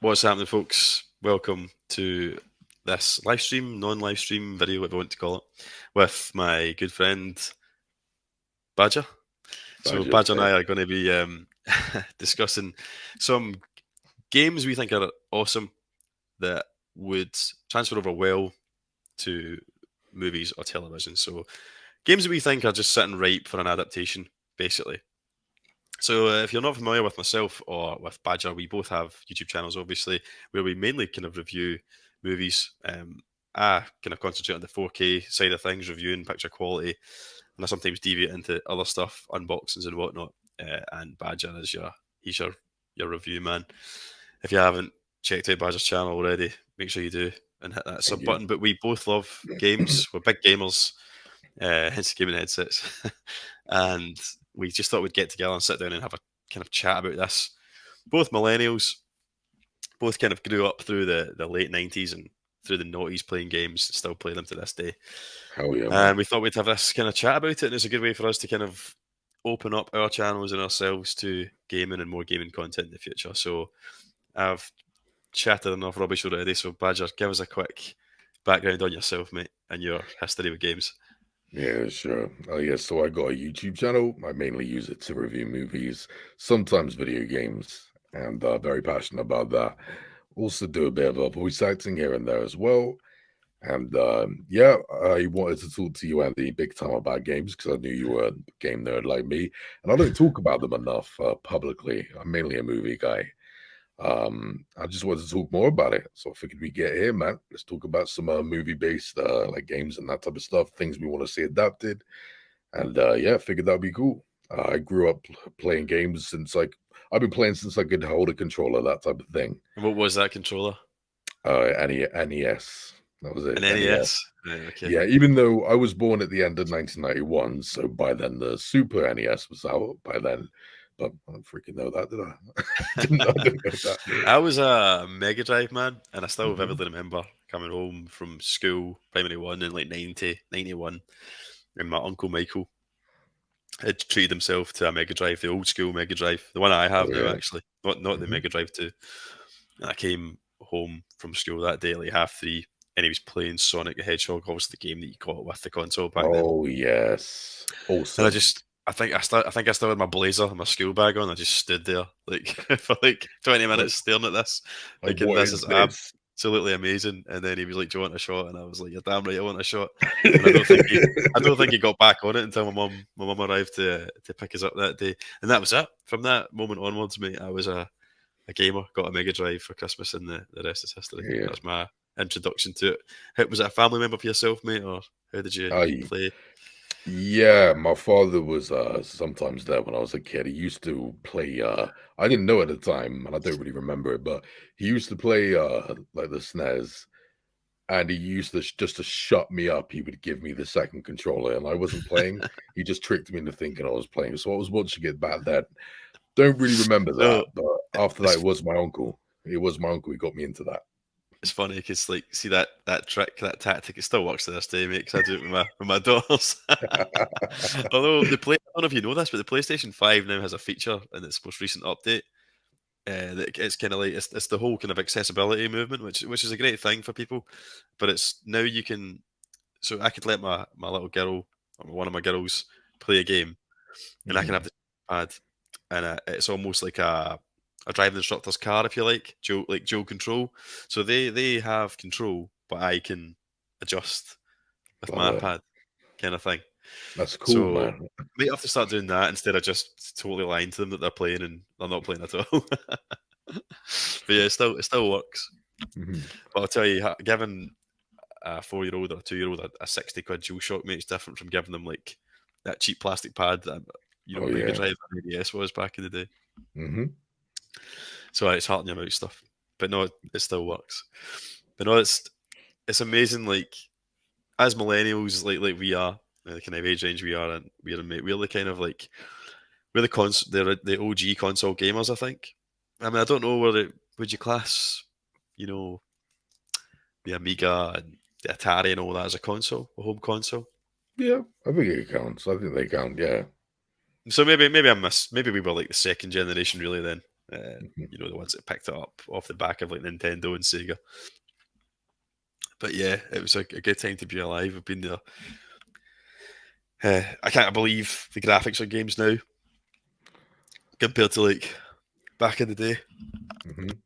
What's happening, folks? Welcome to this live stream, non-live stream video, whatever you want to call it, with my good friend Badger. So Badger, Badger and yeah. I are going to be discussing some games we think are awesome that would transfer over well to movies or television. So games that we think are just sitting ripe for an adaptation, basically. So if you're not familiar with myself or with Badger, we both have YouTube channels, obviously, where we mainly kind of review movies. I kind of concentrate on the 4K side of things, reviewing picture quality, and I sometimes deviate into other stuff, unboxings and whatnot. And Badger is your review man. If you haven't checked out Badger's channel already, make sure you do and hit that Thank sub you. button. But we both love games. We're big gamers, hence gaming headsets, and we just thought we'd get together and sit down and have a kind of chat about this. Both millennials, both kind of grew up through the late 90s and through the noughties playing games, still play them to this day. Hell yeah, And man. we thought we'd have this kind of chat about it, and it's a good way for us to kind of open up our channels and ourselves to gaming and more gaming content in the future. So I've chatted enough rubbish already, so Badger, give us a quick background on yourself, mate, and your history with games. Yeah, sure. Oh, yeah. So I got a YouTube channel. I mainly use it to review movies, sometimes video games, and very passionate about that. Also do a bit of voice acting here and there as well. And yeah, I wanted to talk to you, Andy, big time about games because I knew you were a game nerd like me, and I don't talk about them enough publicly. I'm mainly a movie guy. I just wanted to talk more about it. So I figured we get here, man. Let's talk about some movie-based like games and that type of stuff, things we want to see adapted. And yeah, figured that'd be cool. I grew up playing games since like I've been playing since I could hold a controller, that type of thing. And what was that controller? NES. That was An it. NES. NES. Right, okay. Yeah, even though I was born at the end of 1991, so by then the Super NES was out by then. But I don't freaking know that, did I? didn't know that. I was a Mega Drive man, and I still Mhm. vividly remember coming home from school, primary one, in like 91, and my uncle Michael had treated himself to a Mega Drive, the old school Mega Drive, the one I Oh have now, yeah. actually, not the Mhm. Mega Drive 2. And I came home from school that day, like 3:30, and he was playing Sonic the Hedgehog, obviously the game that you got with the console back then. Oh yes. And Awesome. I think I still had my blazer and my school bag on. I just stood there like for like 20 Like minutes staring at this, like thinking what this is is this? absolutely amazing. And then he was like, "Do you want a shot?" And I was like, "You're damn right, I want a shot." And I don't think he got back on it until my mum arrived to pick us up that day. And that was it. From that moment onwards, mate, I was a gamer. Got a Mega Drive for Christmas, and the rest is history. Yeah. That's my introduction to it. Was it a family member for yourself, mate, or how did you I play? Yeah, my father was sometimes there when I was a kid. He used to play I didn't know at the time and I don't really remember it, but he used to play like the SNES and he used to just to shut me up. He would give me the second controller and I wasn't playing. He just tricked me into thinking I was playing. So I was watching it back then. Don't really remember that, No, but after that it's it was my uncle. It was my uncle who got me into that. It's funny because, like, see that trick, that tactic, it still works to this day, mate. Because I do it with my daughters. Although I don't know if you know this, but the PlayStation 5 now has a feature in its most recent update. That it's kind of like it's the whole kind of accessibility movement, which is a great thing for people. But it's now you can, so I could let my little girl, or one of my girls, play a game, and I can have Mhm. the pad, and it's almost like a driving instructor's car, if you like dual control. So they have control, but I can adjust with Love my it. pad, kind of thing. That's cool, So man. might have to start doing that instead of just totally lying to them that they're playing and they're not playing at all. But yeah, it still works. Mhm. But I'll tell you, giving a 4-year old or a 2-year old a 60 quid DualShock, mate, it's different from giving them like that cheap plastic pad that Oh Mega yeah. Drive and ADS was back in the day. Mhm. So it's heartening about stuff, but no, it still works. But no, it's amazing. Like as millennials, like we are, the kind of age range we are, and we're the kind of like the OG console gamers. I think. I mean, I don't know whether would you class, you know, the Amiga and the Atari and all that as a home console. Yeah, I think it counts. I think they count, yeah. So maybe we were like the second generation really then. Mhm. The ones that picked it up off the back of like Nintendo and Sega. But yeah, it was a good time to be alive. I've been there. I can't believe the graphics on games now compared to like back in the day. Mhm.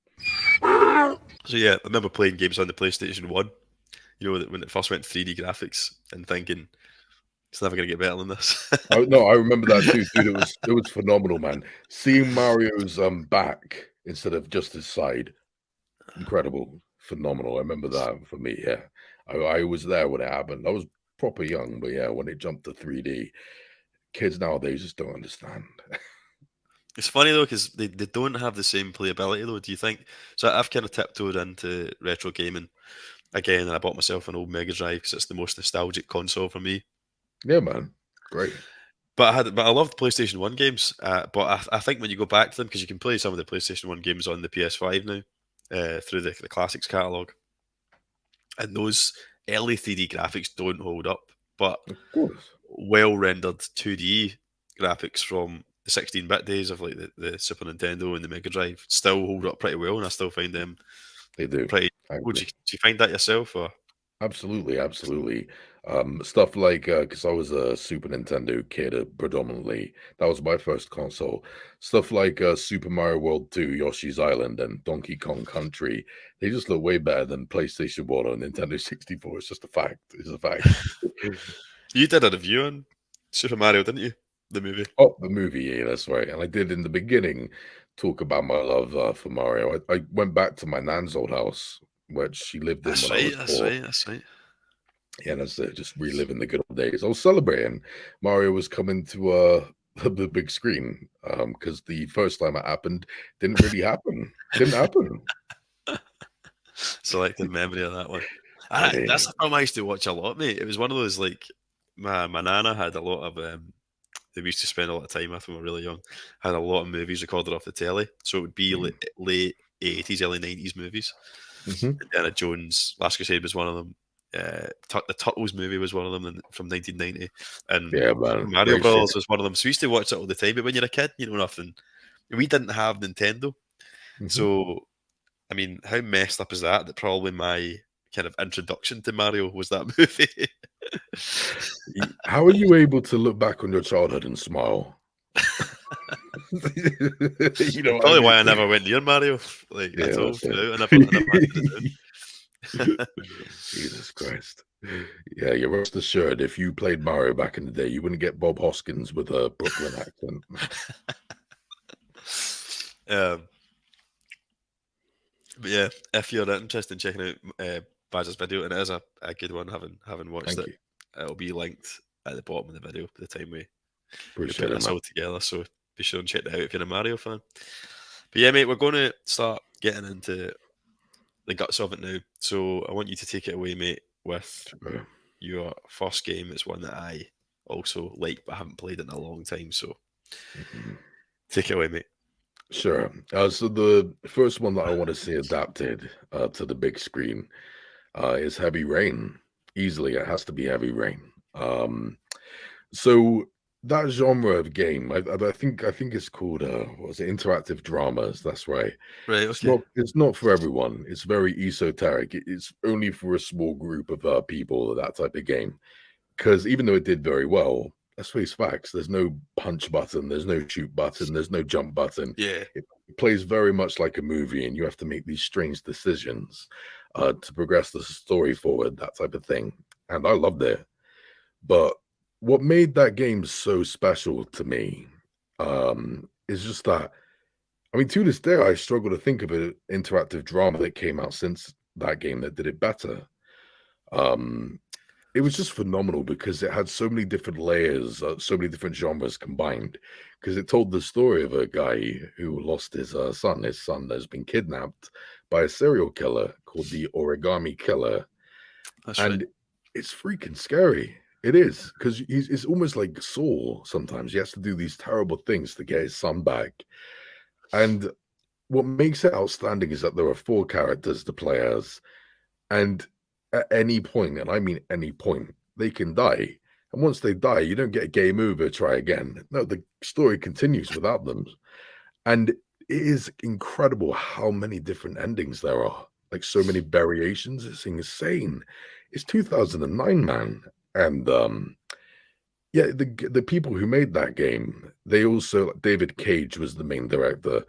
So yeah, I remember playing games on the PlayStation One. When it first went 3D graphics and thinking it's never gonna get better than this. Oh no, I remember that too, dude. It was phenomenal, man. Seeing Mario's back instead of just his side, incredible, phenomenal. I remember that for me. Yeah, I was there when it happened. I was proper young, but yeah, when it jumped to 3D, kids nowadays just don't understand. It's funny though because they don't have the same playability though. Do you think? So I've kind of tiptoed into retro gaming again, and I bought myself an old Mega Drive because it's the most nostalgic console for me. Yeah, man, great. But I loved PlayStation One games. But I think when you go back to them, because you can play some of the PlayStation One games on the PS5 now through the classics catalog, and those early 3D graphics don't hold up, but Of course, well rendered 2D graphics from the 16-bit days of like the Super Nintendo and the Mega Drive still hold up pretty well, and I still find them they do. pretty. I Would agree. do you find that yourself, or Absolutely, absolutely. Stuff like because I was a Super Nintendo kid predominantly. That was my first console. Stuff like Super Mario World 2, Yoshi's Island, and Donkey Kong Country. They just look way better than PlayStation 1 or Nintendo 64. It's just a fact. It's a fact. you did a review on Super Mario, didn't you? The movie. Oh, the movie, yeah, that's right. And I did in the beginning talk about my love for Mario. I went back to my nan's old house, which she lived in That's when I right. was That's 4. right. That's right. Yeah, that's it. Just reliving the good old days. I was celebrating Mario was coming to the big screen because the first time it happened didn't really happen. Didn't happen. Selective memory of that one. That's Hey. a film I used to watch a lot, mate. It was one of those like my nana had a lot of that we used to spend a lot of time with when we were really young. Had a lot of movies recorded off the telly, so it would be Mhm, late 80s, early 90s movies. mhm. Indiana Jones, Last Crusade was one of them. The Turtles movie was one of them from 1990, and Yeah, man. Mario Great shit. Brothers was one of them. So we used to watch it all the time. But when you're a kid, you know nothing. We didn't have Nintendo, Mhm. so I mean, how messed up is that? That probably my kind of introduction to Mario was that movie. How are you able to look back on your childhood and smile? You know It's what I probably mean? why I never went near Mario, like Yeah, at all. that's Throughout. I never hunted it it. down. Jesus Christ. Yeah, you're rest assured if you played Mario back in the day, you wouldn't get Bob Hoskins with a Brooklyn accent. um, but yeah, if you're interested in checking out Baz's video, and it is a good one, having watched Thank it, you. it'll be linked at the bottom of the video by the time we put Appreciate it, this man. all together. So be sure and check that out if you're a Mario fan. But yeah, mate, we're going to start getting into the guts of it now. So I want you to take it away, mate, with Uh, your first game. It's one that I also like, but haven't played in a long time. So mhm. take it away, mate. Sure. So the first one that I want to see adapted to the big screen is Heavy Rain. Easily, it has to be Heavy Rain. So that genre of game, I think it's called what was it, interactive dramas. That's right. Right, It's okay. not for everyone. It's very esoteric. It's only for a small group of people, that type of game. Because even though it did very well, let's face facts, there's no punch button, there's no shoot button, there's no jump button. Yeah, It plays very much like a movie, and you have to make these strange decisions to progress the story forward, that type of thing. And I loved it. But what made that game so special to me is just that, I mean, to this day, I struggle to think of an interactive drama that came out since that game that did it better. Um, it was just phenomenal because it had so many different layers, so many different genres combined. Because it told the story of a guy who lost his son. His son has been kidnapped by a serial killer called the Origami Killer, that's right. and it's freaking scary. It is because it's almost like Saul. Sometimes he has to do these terrible things to get his son back. And what makes it outstanding is that there are 4 characters to play as, and at any point, and I mean any point, they can die. And once they die, you don't get a game over, try again. No, the story continues without them. And it is incredible how many different endings there are. Like so many variations. It's insane. It's 2009, man. And yeah, the people who made that game, they also David Cage was the main director.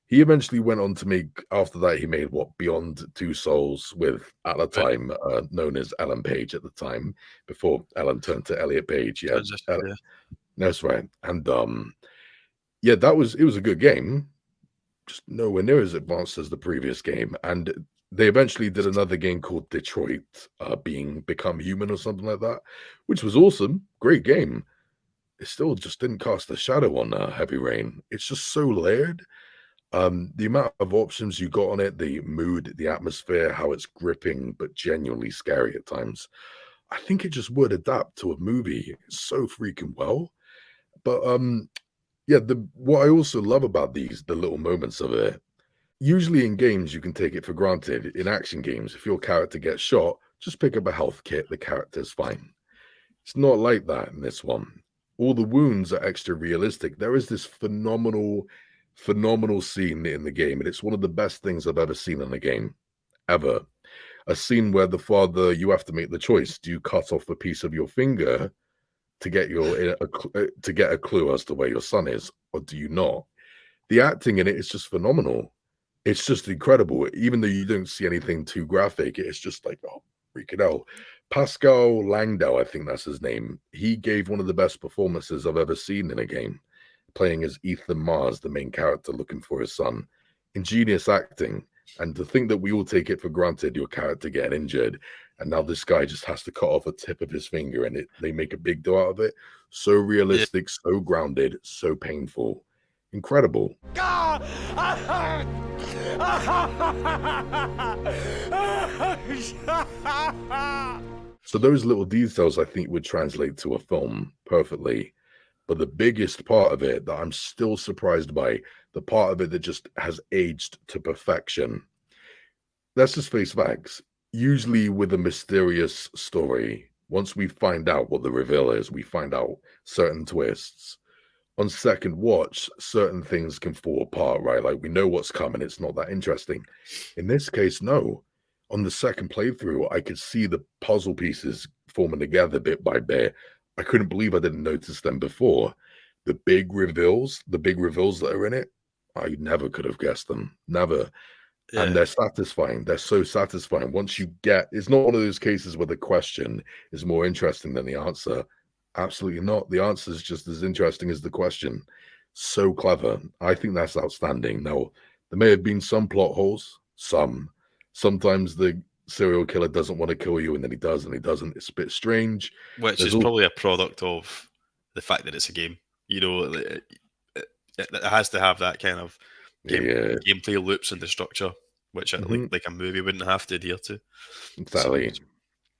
He eventually went on to make after that he made what Beyond Two Souls with at the Right. time known as Ellen Page at the time before Ellen turned to Elliot Page. Yeah, Transition. Yeah. that's right. And yeah, it was a good game, just nowhere near as advanced as the previous game. And they eventually did another game called Detroit, being Become Human or something like that, which was awesome, great game. It still just didn't cast a shadow on Heavy Rain. It's just so layered. The amount of options you got on it, the mood, the atmosphere, how it's gripping but genuinely scary at times. I think it just would adapt to a movie so freaking well. But yeah, the what I also love about the little moments of it, usually in games you can take it for granted. In action games, if your character gets shot, just pick up a health kit, the character's fine. It's not like that in this one. All the wounds are extra realistic. There is this phenomenal scene in the game, and it's one of the best things I've ever seen in a game, ever. A scene where the father, you have to make the choice: do you cut off a piece of your finger to get to get a clue as to where your son is, or do you not? The acting in it is just phenomenal. It's just incredible. Even though you don't see anything too graphic, it's just like, oh, freaking hell. Pascal Langdell, I think that's his name. He gave one of the best performances I've ever seen in a game, playing as Ethan Mars, the main character looking for his son. Ingenious acting. And to think that we all take it for granted, your character getting injured, and now this guy just has to cut off a tip of his finger and they make a big deal out of it. So Yeah. realistic, so grounded, so painful. Incredible. So those little details I think would translate to a film perfectly. But the biggest part of it that I'm still surprised by, the part of it that just has aged to perfection. Let's just face facts. Usually with a mysterious story, once we find out what the reveal is, we find out certain twists. On second watch, certain things can fall apart, right? Like we know what's coming, it's not that interesting. In this case, no. On the second playthrough, I could see the puzzle pieces forming together bit by bit. I couldn't believe I didn't notice them before. The big reveals that are in it, I never could have guessed them. Never. And Yeah. they're satisfying. They're so satisfying. Once you get, it's not one of those cases where the question is more interesting than the answer. Absolutely not. The answer is just as interesting as the question. So clever. I think that's outstanding. Now, there may have been some plot holes, some. Sometimes the serial killer doesn't want to kill you and then he does and he doesn't. It's a bit strange. Which There's is all, probably a product of the fact that it's a game. You know, it has to have that kind of yeah, gameplay loops and the structure, which like a movie wouldn't have to adhere to. So exactly.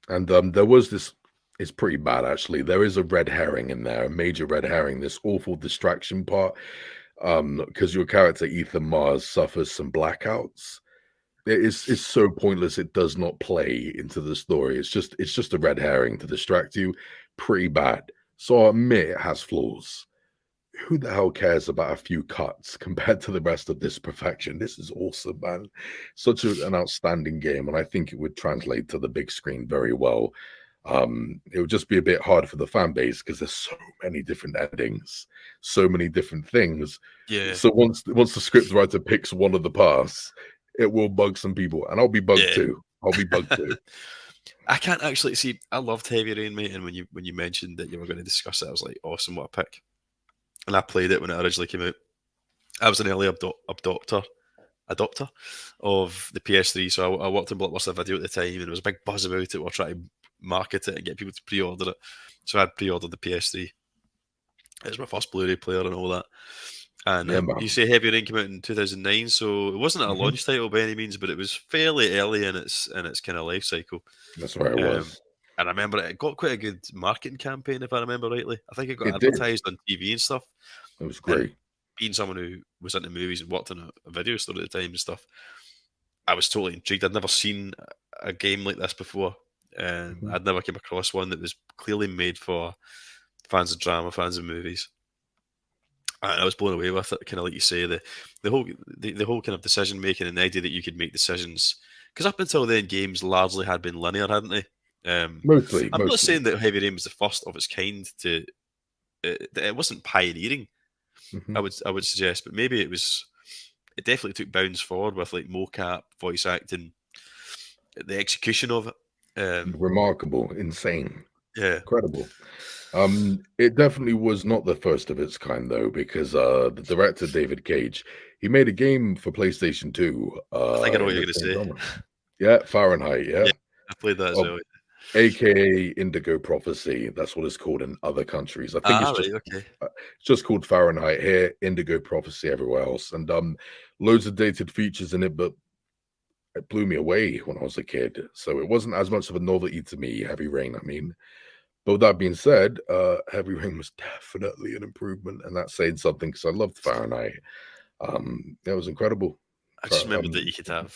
And there was this, it's pretty bad actually. There is a red herring in there, a major red herring, this awful distraction part. Because your character Ethan Mars suffers some blackouts. It's so pointless, it does not play into the story. It's just a red herring to distract you. Pretty bad. So I admit it has flaws. Who the hell cares about a few cuts compared to the rest of this perfection? This is awesome, man. Such an outstanding game, and I think it would translate to the big screen very well. It would just be a bit hard for the fan base because there's so many different endings, so many different things. yeah, So once the script writer picks one of the paths, it will bug some people, and I'll be bugged yeah. too. I'll be bugged too. I can't actually see. I loved Heavy Rain, mate, and when you mentioned that you were going to discuss it, I was like, awesome, what a pick. And I played it when it originally came out. I was an early adopter of the PS3, so I worked in Blockbuster Video at the time, and there was a big buzz about it. We were trying to market it and get people to pre-order it. So I pre-ordered the PS3. It was my first Blu-ray player and all that. And Yeah, you man. say Heavy Rain came out in 2009, so it wasn't a Mhm. launch title by any means, but it was fairly early in its kind of life cycle. That's where it Um, was. and I remember it got quite a good marketing campaign, if I remember rightly. I think it got It did. advertised on TV and stuff. It was And great. being someone who was into movies and worked in a video store at the time and stuff, I was totally intrigued. I'd never seen a game like this before. Mhm. I'd never came across one that was clearly made for fans of drama, fans of movies. And I was blown away with it. Kind of like you say, the whole kind of decision making and the idea that you could make decisions. Because up until then, games largely had been linear, hadn't they? Mostly, I'm not mostly. saying that Heavy Rain was the first of its kind to. It wasn't pioneering. Hmm. I would suggest, but maybe it was. It definitely took bounds forward with like mocap, voice acting, the execution of it. Remarkable, insane, Yeah, incredible. It definitely was not the first of its kind though, because the director David Cage, he made a game for PlayStation 2 I think I know what in you're the going to same say. genre. Yeah, Fahrenheit, Yeah, yeah. I played that as Oh, well. aka Indigo Prophecy. That's what it's called in other countries. I think Ah, right, okay. it's just called Fahrenheit here, Indigo Prophecy everywhere else. And loads of dated features in it, but it blew me away when I was a kid. So it wasn't as much of a novelty to me, Heavy Rain, I mean. But with that being said, Heavy Rain was definitely an improvement, and that's saying something because I loved Fahrenheit. It was incredible. I just remember that you could have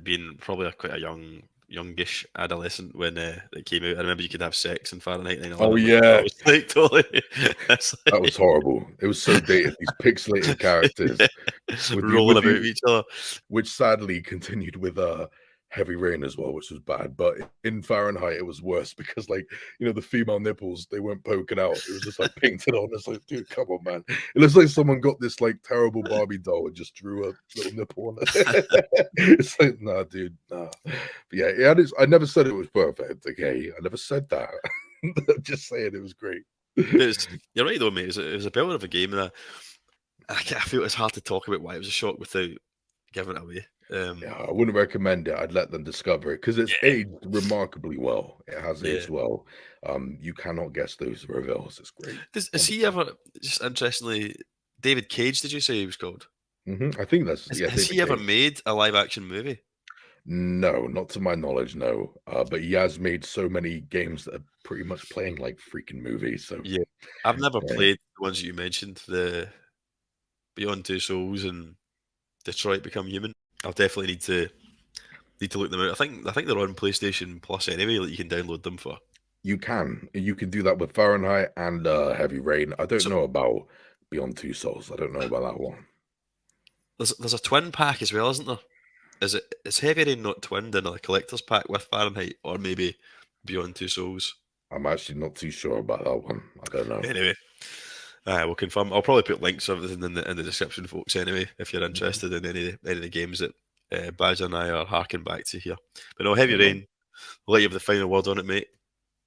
being probably quite a youngish adolescent when it came out. I remember you could have sex in Fahrenheit Oh 9/11. Like that yeah, was like totally. That's that was like, horrible. It was so dated. These pixelated yeah, characters rolling with about the with each other. which sadly continued with Heavy Rain as well, which was bad. But in Fahrenheit, it was worse because, like, the female nipples, they weren't poking out. It was just like painted on. It's like, dude, come on, man. It looks like someone got this like terrible Barbie doll and just drew a little nipple on it. It's like, nah, dude, nah. But yeah, I never said it was perfect. Okay, I never said that. I'm just saying it was great. But you're right though, mate. It was a builder of a game, and I feel it's hard to talk about why it was a shock without giving it away. Yeah, I wouldn't recommend it. I'd let them discover it because it's Yeah, aged remarkably well. It has yeah. aged well. You cannot guess those reveals. It's great. Has he ever? Just interestingly, David Cage. Did you say he was called? I think that's Has, yeah, has David he ever Cage. made a live action movie? No, not to my knowledge, no. But he has made so many games that are pretty much playing like freaking movies. So Yeah, I've never yeah, played the ones that you mentioned, the Beyond Two Souls and Detroit Become Human. I'll definitely need to look them out. I think they're on PlayStation Plus anyway. Like you can download them for. you can do that with Fahrenheit and Heavy Rain. I don't So know about Beyond Two Souls. I don't know about that one. there's a twin pack as well, isn't there? Is Heavy Rain not twinned in a collector's pack with Fahrenheit or maybe Beyond Two Souls? I'm actually not too sure about that one. I don't know. Anyway, we'll confirm. I'll probably put links of everything in the description, folks. Anyway, if you're Mhm. interested in any of the games that Badger and I are harking back to here. But no, Heavy Yeah, man. Rain. I'll let you have the final word on it, mate.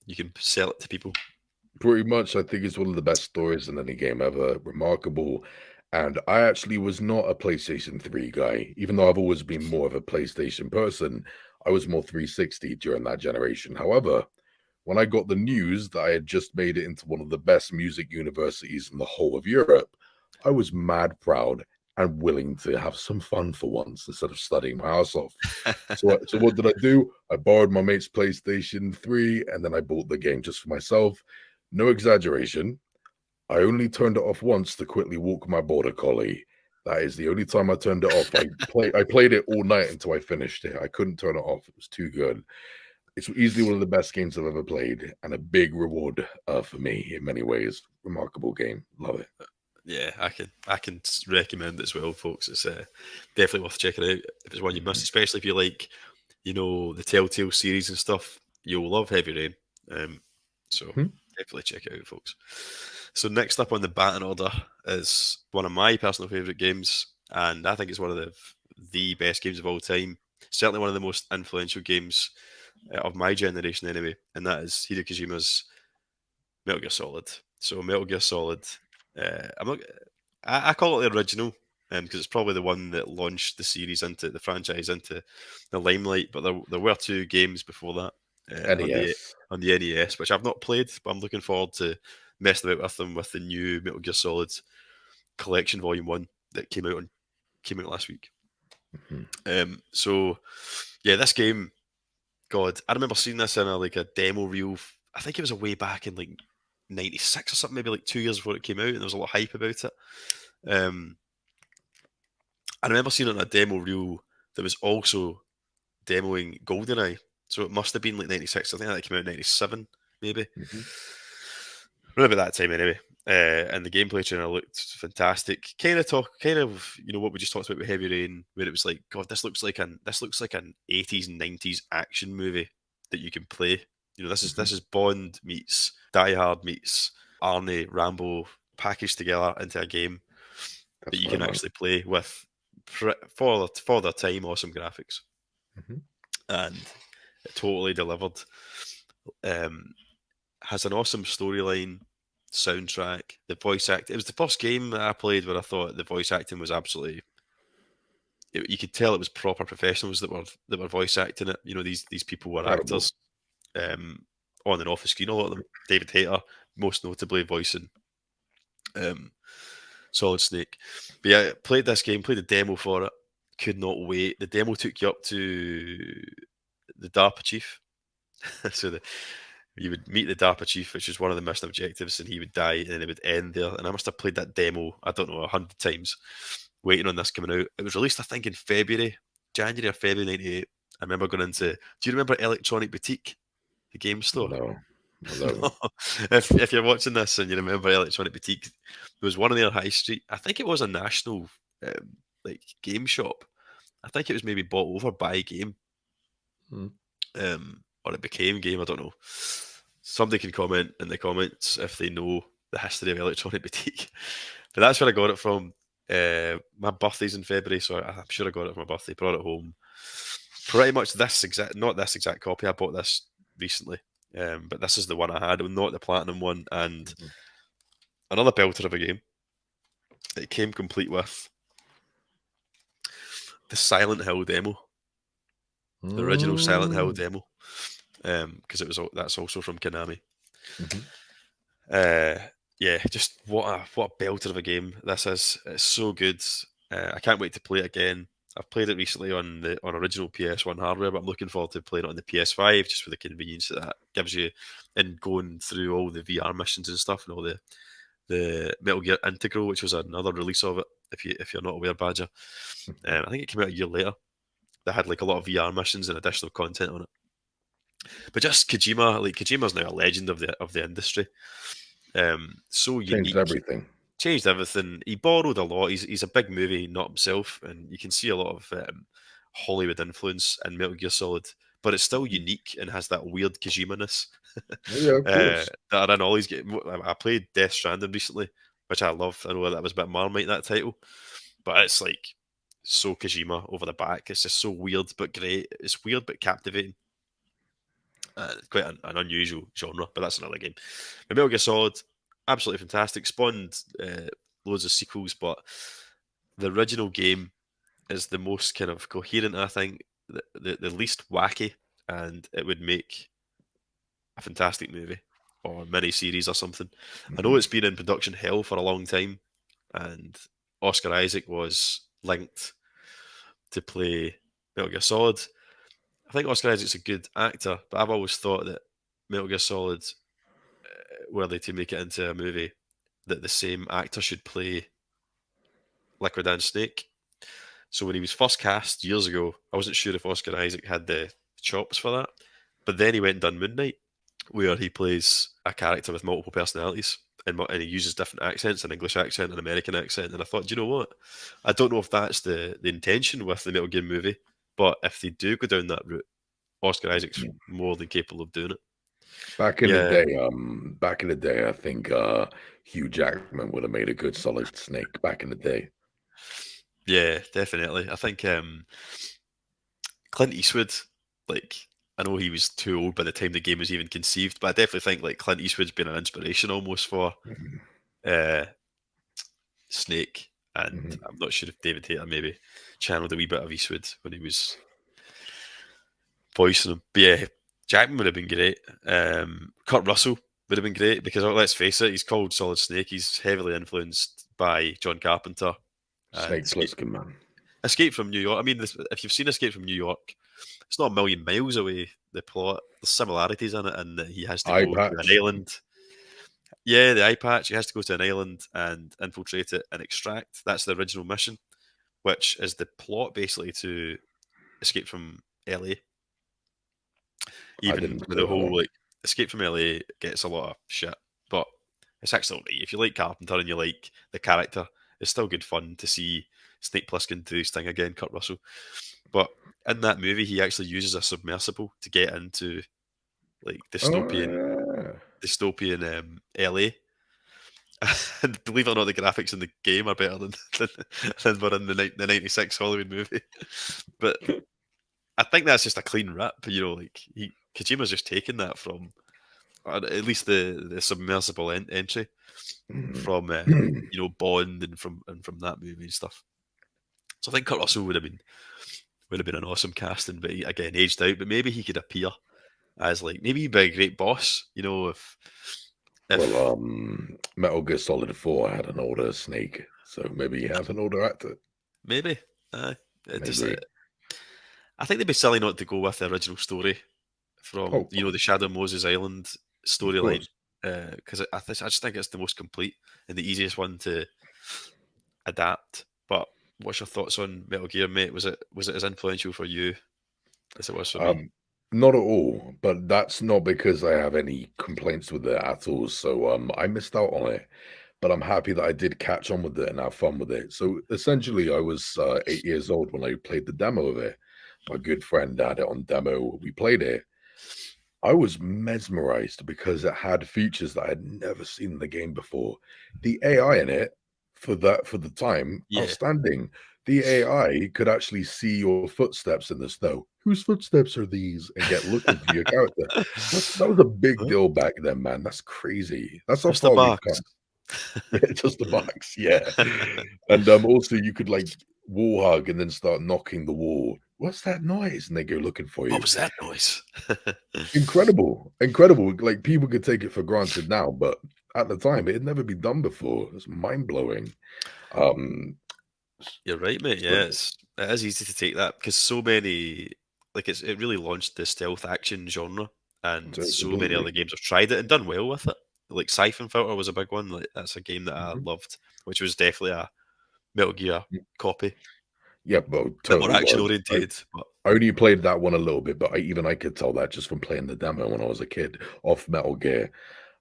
You can sell it to people. Pretty much, I think it's one of the best stories in any game ever. Remarkable. And I actually was not a PlayStation 3 guy, even though I've always been more of a PlayStation person. I was more 360 during that generation. However, when I got the news that I had just made it into one of the best music universities in the whole of Europe, I was mad proud and willing to have some fun for once instead of studying my ass off. So what did I do? I borrowed my mate's PlayStation 3 and then I bought the game just for myself. No exaggeration. I only turned it off once to quickly walk my border collie. That is the only time I turned it off. I played it all night until I finished it. I couldn't turn it off. It was too good. It's easily one of the best games I've ever played, and a big reward for me in many ways. Remarkable game. Love it. Yeah, I can recommend it as well, folks. It's definitely worth checking out if it's one you missed, Mhm. especially if you like, the Telltale series and stuff. You'll love Heavy Rain. So Mhm. definitely check it out, folks. So next up on the batting order is one of my personal favorite games, and I think it's one of the best games of all time. Certainly one of the most influential games of my generation, anyway, and that is Hideo Kojima's Metal Gear Solid. So Metal Gear Solid, I'm not. I call it the original because it's probably the one that launched the series into the franchise into the limelight. But there were two games before that NES. on the NES, which I've not played, but I'm looking forward to messing about with them with the new Metal Gear Solid Collection Volume One that came out last week. Mhm. So yeah, this game, God, I remember seeing this in a demo reel. I think it was a way back in like '96 or something, maybe like 2 years before it came out, and there was a lot of hype about it. Um, I remember seeing it in a demo reel that was also demoing GoldenEye. So it must have been like '96. I think that came out in '97, maybe. Mhm. Around about that time, anyway. And the gameplay trailer looked fantastic. Kind of, what we just talked about with Heavy Rain, where it was like, God, this looks like an 80s and 90s action movie that you can play. This is Bond meets Die Hard meets Arnie Rambo packaged together into a game that That's you right, can man. actually play with for their time awesome graphics, Mhm. and it totally delivered. Um, has an awesome storyline, soundtrack, the voice act. It was the first game that I played where I thought the voice acting was absolutely. You could tell it was proper professionals that were voice acting it. These people were Incredible. actors, um, on and off the screen. A lot of them. David Hayter, most notably voicing um, Solid Snake. But yeah, played this game, played the demo for it. Could not wait. The demo took you up to the DARPA chief. So you would meet the DARPA chief, which is one of the mission objectives, and he would die, and then it would end there. And I must have played that demo, I don't know, 100 times, waiting on this coming out. It was released, I think, in January or February '98. I remember going into. Do you remember Electronic Boutique, the game store? No, I No. don't. If you're watching this and you remember Electronic Boutique, there was one on their high street. I think it was a national like game shop. I think it was maybe bought over by Game, Mm. or it became Game. I don't know. Somebody can comment in the comments if they know the history of Electronic Boutique. But that's where I got it from. My birthday's in February, so I'm sure I got it for my birthday. Brought it home. Pretty much not this exact copy. I bought this recently, but this is the one I had, not the platinum one. And Mhm. another belter of a game. It came complete with the Silent Hill demo, the original Silent Hill Mm. demo, because that's also from Konami. Mhm. Uh, yeah, just what a belter of a game this is. It's so good. I can't wait to play it again. I've played it recently on original PS1 hardware, but I'm looking forward to playing it on the PS5 just for the convenience that gives you in going through all the VR missions and stuff, and all the Metal Gear Integral, which was another release of it. If you're not aware, Badger, I think it came out a year later. That had like a lot of VR missions and additional content on it. But just Kojima, like Kojima's now a legend of the industry. So Changed unique, everything. changed everything. He borrowed a lot. He's a big movie nut himself, and you can see a lot of Hollywood influence in Metal Gear Solid. But it's still Mhm. unique and has that weird Kojima-ness Oh, yeah, of course. that are in all his games. I played Death Stranding recently, which I love. I know that was a bit Marmite, that title, but it's like so Kojima over the back. It's just so weird but great. It's weird but captivating. It's quite an unusual genre, but that's another game. But Metal Gear Solid, absolutely fantastic. Spawned loads of sequels, but the original game is the most kind of coherent, I think, the least wacky, and it would make a fantastic movie or mini series or something. I know Mhm. it's been in production hell for a long time, and Oscar Isaac was linked to play Metal Gear Solid. I think Oscar Isaac's a good actor, but I've always thought that Metal Gear Solid, were they to make it into a movie, that the same actor should play Liquid and Snake. So when he was first cast years ago, I wasn't sure if Oscar Isaac had the chops for that. But then he went and done Moon Knight, where he plays a character with multiple personalities, and he uses different accents, an English accent, an American accent. And I thought, do you know what? I don't know if that's the intention with the Metal Gear movie, but if they do go down that route, Oscar Isaac's Mhm. more than capable of doing it. Yeah, Back in the day, I think Hugh Jackman would have made a good Solid Snake back in the day. yeah, definitely. I think Clint Eastwood, like, I know he was too old by the time the game was even conceived, but I definitely think like Clint Eastwood's been an inspiration almost for Mhm. uh, Snake, and Mhm. I'm not sure if David Hayter maybe channeled a wee bit of Eastwood when he was voicing him. But yeah, Jackman would have been great. Kurt Russell would have been great because, let's face it, he's called Solid Snake. He's heavily influenced by John Carpenter and Snake Plissken, man. Escape from New York. I mean, if you've seen Escape from New York, it's not a million miles away. The plot, there's similarities in it, and that he has to Eye go to an patch. island. Yeah, the eye patch. He has to go to an island and infiltrate it and extract. That's the original mission, which is the plot basically to Escape from LA. I Even didn't with say the that whole one. like Escape from LA gets a lot of shit, but it's actually alright. If you like Carpenter and you like the character, it's still good fun to see Snake Plissken do his thing again, Kurt Russell. But in that movie, he actually uses a submersible to get into like Oh, dystopian LA. And believe it or not, the graphics in the game are better than were in the '96 Hollywood movie. But I think that's just a clean rip. Like Kojima's just taken that from, or at least the submersible entry yeah. from Bond and from that movie and stuff. So I think Kurt Russell would have been an awesome casting, but he, again, aged out. But maybe he could appear as like maybe he'd be a great boss. Well, If Metal Gear Solid 4 had an older Snake, so maybe you have an older actor. maybe it just Maybe. I think they'd be silly not to go with the original story from Oh, the Shadow Moses Island of storyline, course. because I just think it's the most complete and the easiest one to adapt. But what's your thoughts on Metal Gear, mate? Was it as influential for you as it was for me? Um, Not at all, but that's not because I have any complaints with it at all. So I missed out on it, but I'm happy that I did catch on with it and have fun with it. So essentially, I was 8 years old when I played the demo of it. My good friend had it on demo. We played it. I was mesmerized because it had features that I had never seen in the game before. The AI in it for the time, Yeah. outstanding. The AI could actually see your footsteps in the snow. Whose footsteps are these? And get looking for your character. That was a big Huh? deal back then, man. That's crazy. That's how Just a far we've box. come. Yeah, just a box, yeah. And also you could like wall hug and then start knocking the wall. What's that noise? And they go looking for What you. was that noise? Incredible, incredible. Like, people could take it for granted now, but at the time, it had never been done before. It's mind-blowing. Um, You're right, mate. so Yeah, it is easy to take that because so many, like it really launched the stealth action genre, and so so many completely. other games have tried it and done well with it. Like Siphon Filter was a big one. Like that's a game that I Mhm. loved, which was definitely a Metal Gear Mm, copy, yeah, well, bit more totally action was. orientated. But I only played that one a little bit, but I could tell that just from playing the demo when I was a kid off Metal Gear.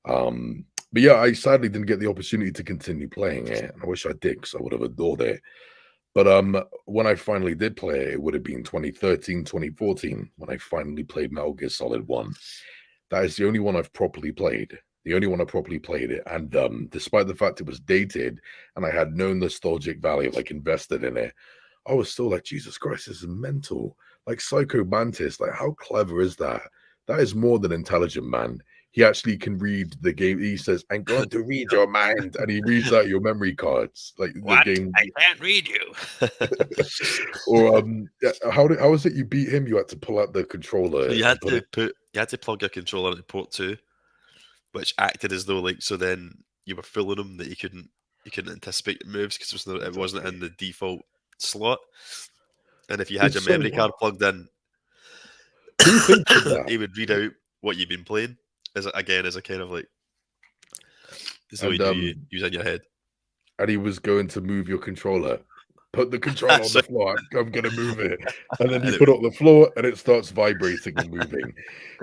But yeah, I sadly didn't get the opportunity to continue playing it, and I wish I did because I would have adored it. But when I finally did play it, it would have been 2013, 2014 when I finally played Metal Gear Solid 1. That is the only one I've properly played. The only one I properly played it. And despite the fact it was dated and I had no nostalgic value, like invested in it, I was still like, Jesus Christ, this is mental. Like Psycho Mantis, like how clever is that? That is more than intelligent, man. He actually can read the game. He says, I'm going to read your mind. And he reads out your memory cards. Like the what? game. I can't read you. Or yeah, how is it you beat him? You had to pull out the So controller you and had put to it. plug your controller into port two, which acted as though like so then you were fooling him that you couldn't anticipate the moves because it wasn't Exactly. in the default slot. And if you had your It's so memory card wild. plugged in, Who thinks of that? he would read out what you've been playing as a kind of like as though he And knew you was in your head. he was going to move your controller. Put the controller on So the floor. I'm gonna move it. And then you and it put would it on the floor and it starts vibrating and moving.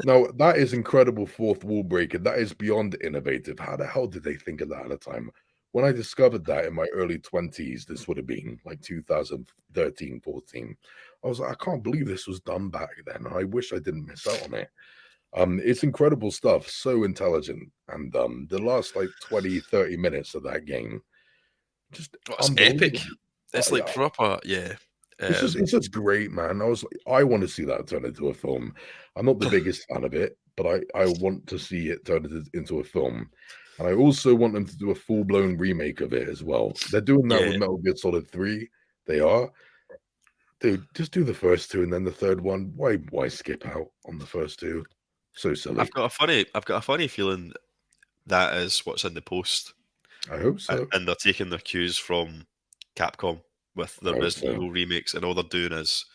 Now that is incredible fourth wall breaking. That is beyond innovative. How the hell did they think of that at a time? When I discovered that in my early 20s, this would have been like 2013, 14. I was like, I can't believe this was done back then. I wish I didn't miss out on it. It's incredible stuff, so intelligent. And the last like 20, 30 minutes of that game, just oh, it's epic. unbelievable. It's like Yeah, proper, yeah. it's just great, man. I was like, I want to see that turn into a film. I'm not the biggest fan of it, but I want to see it turn into a film. And I also want them to do a full-blown remake of it as well. They're doing that with Yeah, Metal Gear Solid 3. They are. Dude, just do the first two and then the third one. Why skip out on the first two? So silly. I've got a funny feeling that is what's in the post, I hope so. and they're taking their cues from Capcom with I their hope Resident so. Evil remakes, and all they're doing is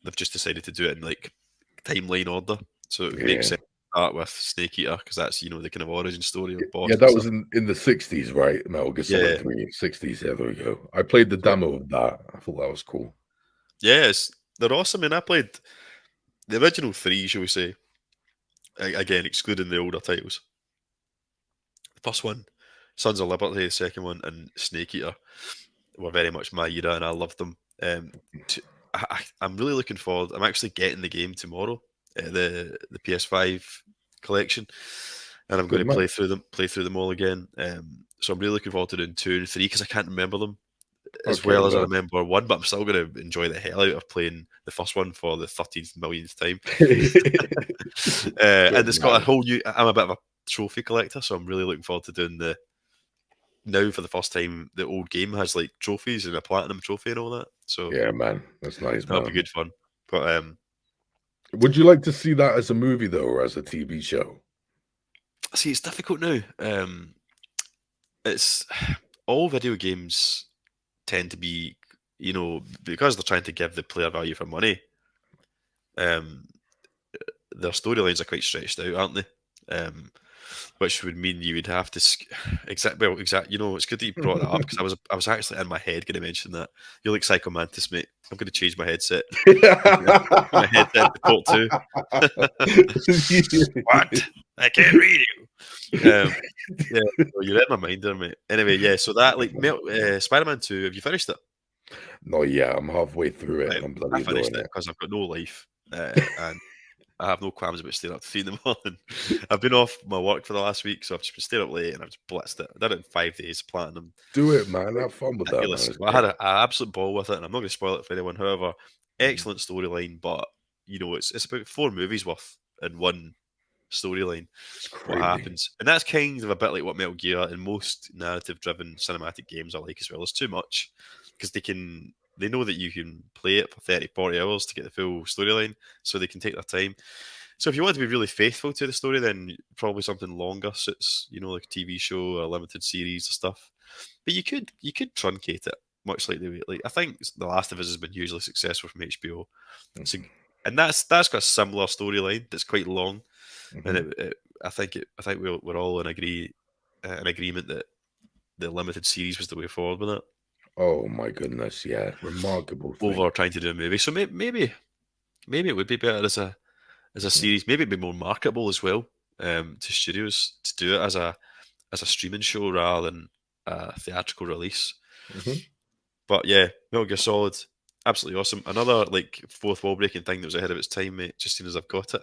they've just decided to do it in like timeline order. So it would make Yeah. sense to start with Snake Eater because that's the kind of origin story of Boss Yeah, and that stuff. was in the 60s, right? Metal Gear Solid Yeah. 3, 60s. Yeah, there we go. I played the So demo of that. I thought that was cool. yes, they're awesome. And I played the original three, shall we say? Again, excluding the older titles. The first one. Sons of Liberty, the second one, and Snake Eater were very much my era, and I loved them. To, I'm really looking forward. I'm actually getting the game tomorrow, the PS5 collection, and I'm going Good to man. play through them all again. So I'm really looking forward to doing 2 and 3 because I can't remember them as Okay, well as I well. remember one, but I'm still going to enjoy the hell out of playing the first one for the 13th millionth time. Good And it's got a man. whole new. I'm a bit of a trophy collector, so I'm really looking forward to doing the now for the first time. The old game has like trophies and a platinum trophy and all that, so Yeah, man. That's nice, that'll be man. good fun. But Would you like to see that as a movie though, or as a TV show? see, it's difficult now. It's all video games tend to be, because they're trying to give the player value for money. Um, their storylines are quite stretched out, aren't they? Which would mean you would have to exact. It's good that you brought that up because I was actually in my head going to mention that. You're like Psycho Mantis, mate. I'm going to change my headset. My headset to port two. What? I can't read you. Yeah, so you read my mind there, mate. Anyway, yeah. So that like Spider-Man 2. Have you finished it? No, yeah, I'm halfway through it Right, and I'm I bloody finished adoring it it. because I've got no life, and I have no qualms about staying up to 3 in the morning. I've been off my work for the last week, so I've just been staying up late and I've just blitzed it. I did it in 5 days, platinum. Do it, man. Like, Have fun with that, man. ridiculous. It's But I had great. an absolute ball with it, and I'm not going to spoil it for anyone. However, Mhm. excellent storyline, but it's about 4 movies worth in one storyline. It's What crazy. happens, and that's kind of a bit like what Metal Gear and most narrative-driven cinematic games are like as well. There's too much because they know that you can play it for 30, 40 hours to get the full storyline, so they can take their time. So if you want to be really faithful to the story, then probably something longer suits, like a TV show or a limited series or stuff. But you could truncate it, much like the way like I think The Last of Us has been hugely successful from HBO. So, Mhm, and that's got a similar storyline that's quite long, and mhm. I think we're all in agreement that the limited series was the way forward with it Oh my goodness, yeah. Remarkable thing. over trying to do a movie. So maybe it would be better as a Mhm, series. Maybe it'd be more marketable as well, to studios to do it as a streaming show rather than a theatrical release. mhm. But yeah, Metal Gear Solid, absolutely awesome. Another like fourth wall breaking thing that was ahead of its time, mate. Just as soon as I've got it,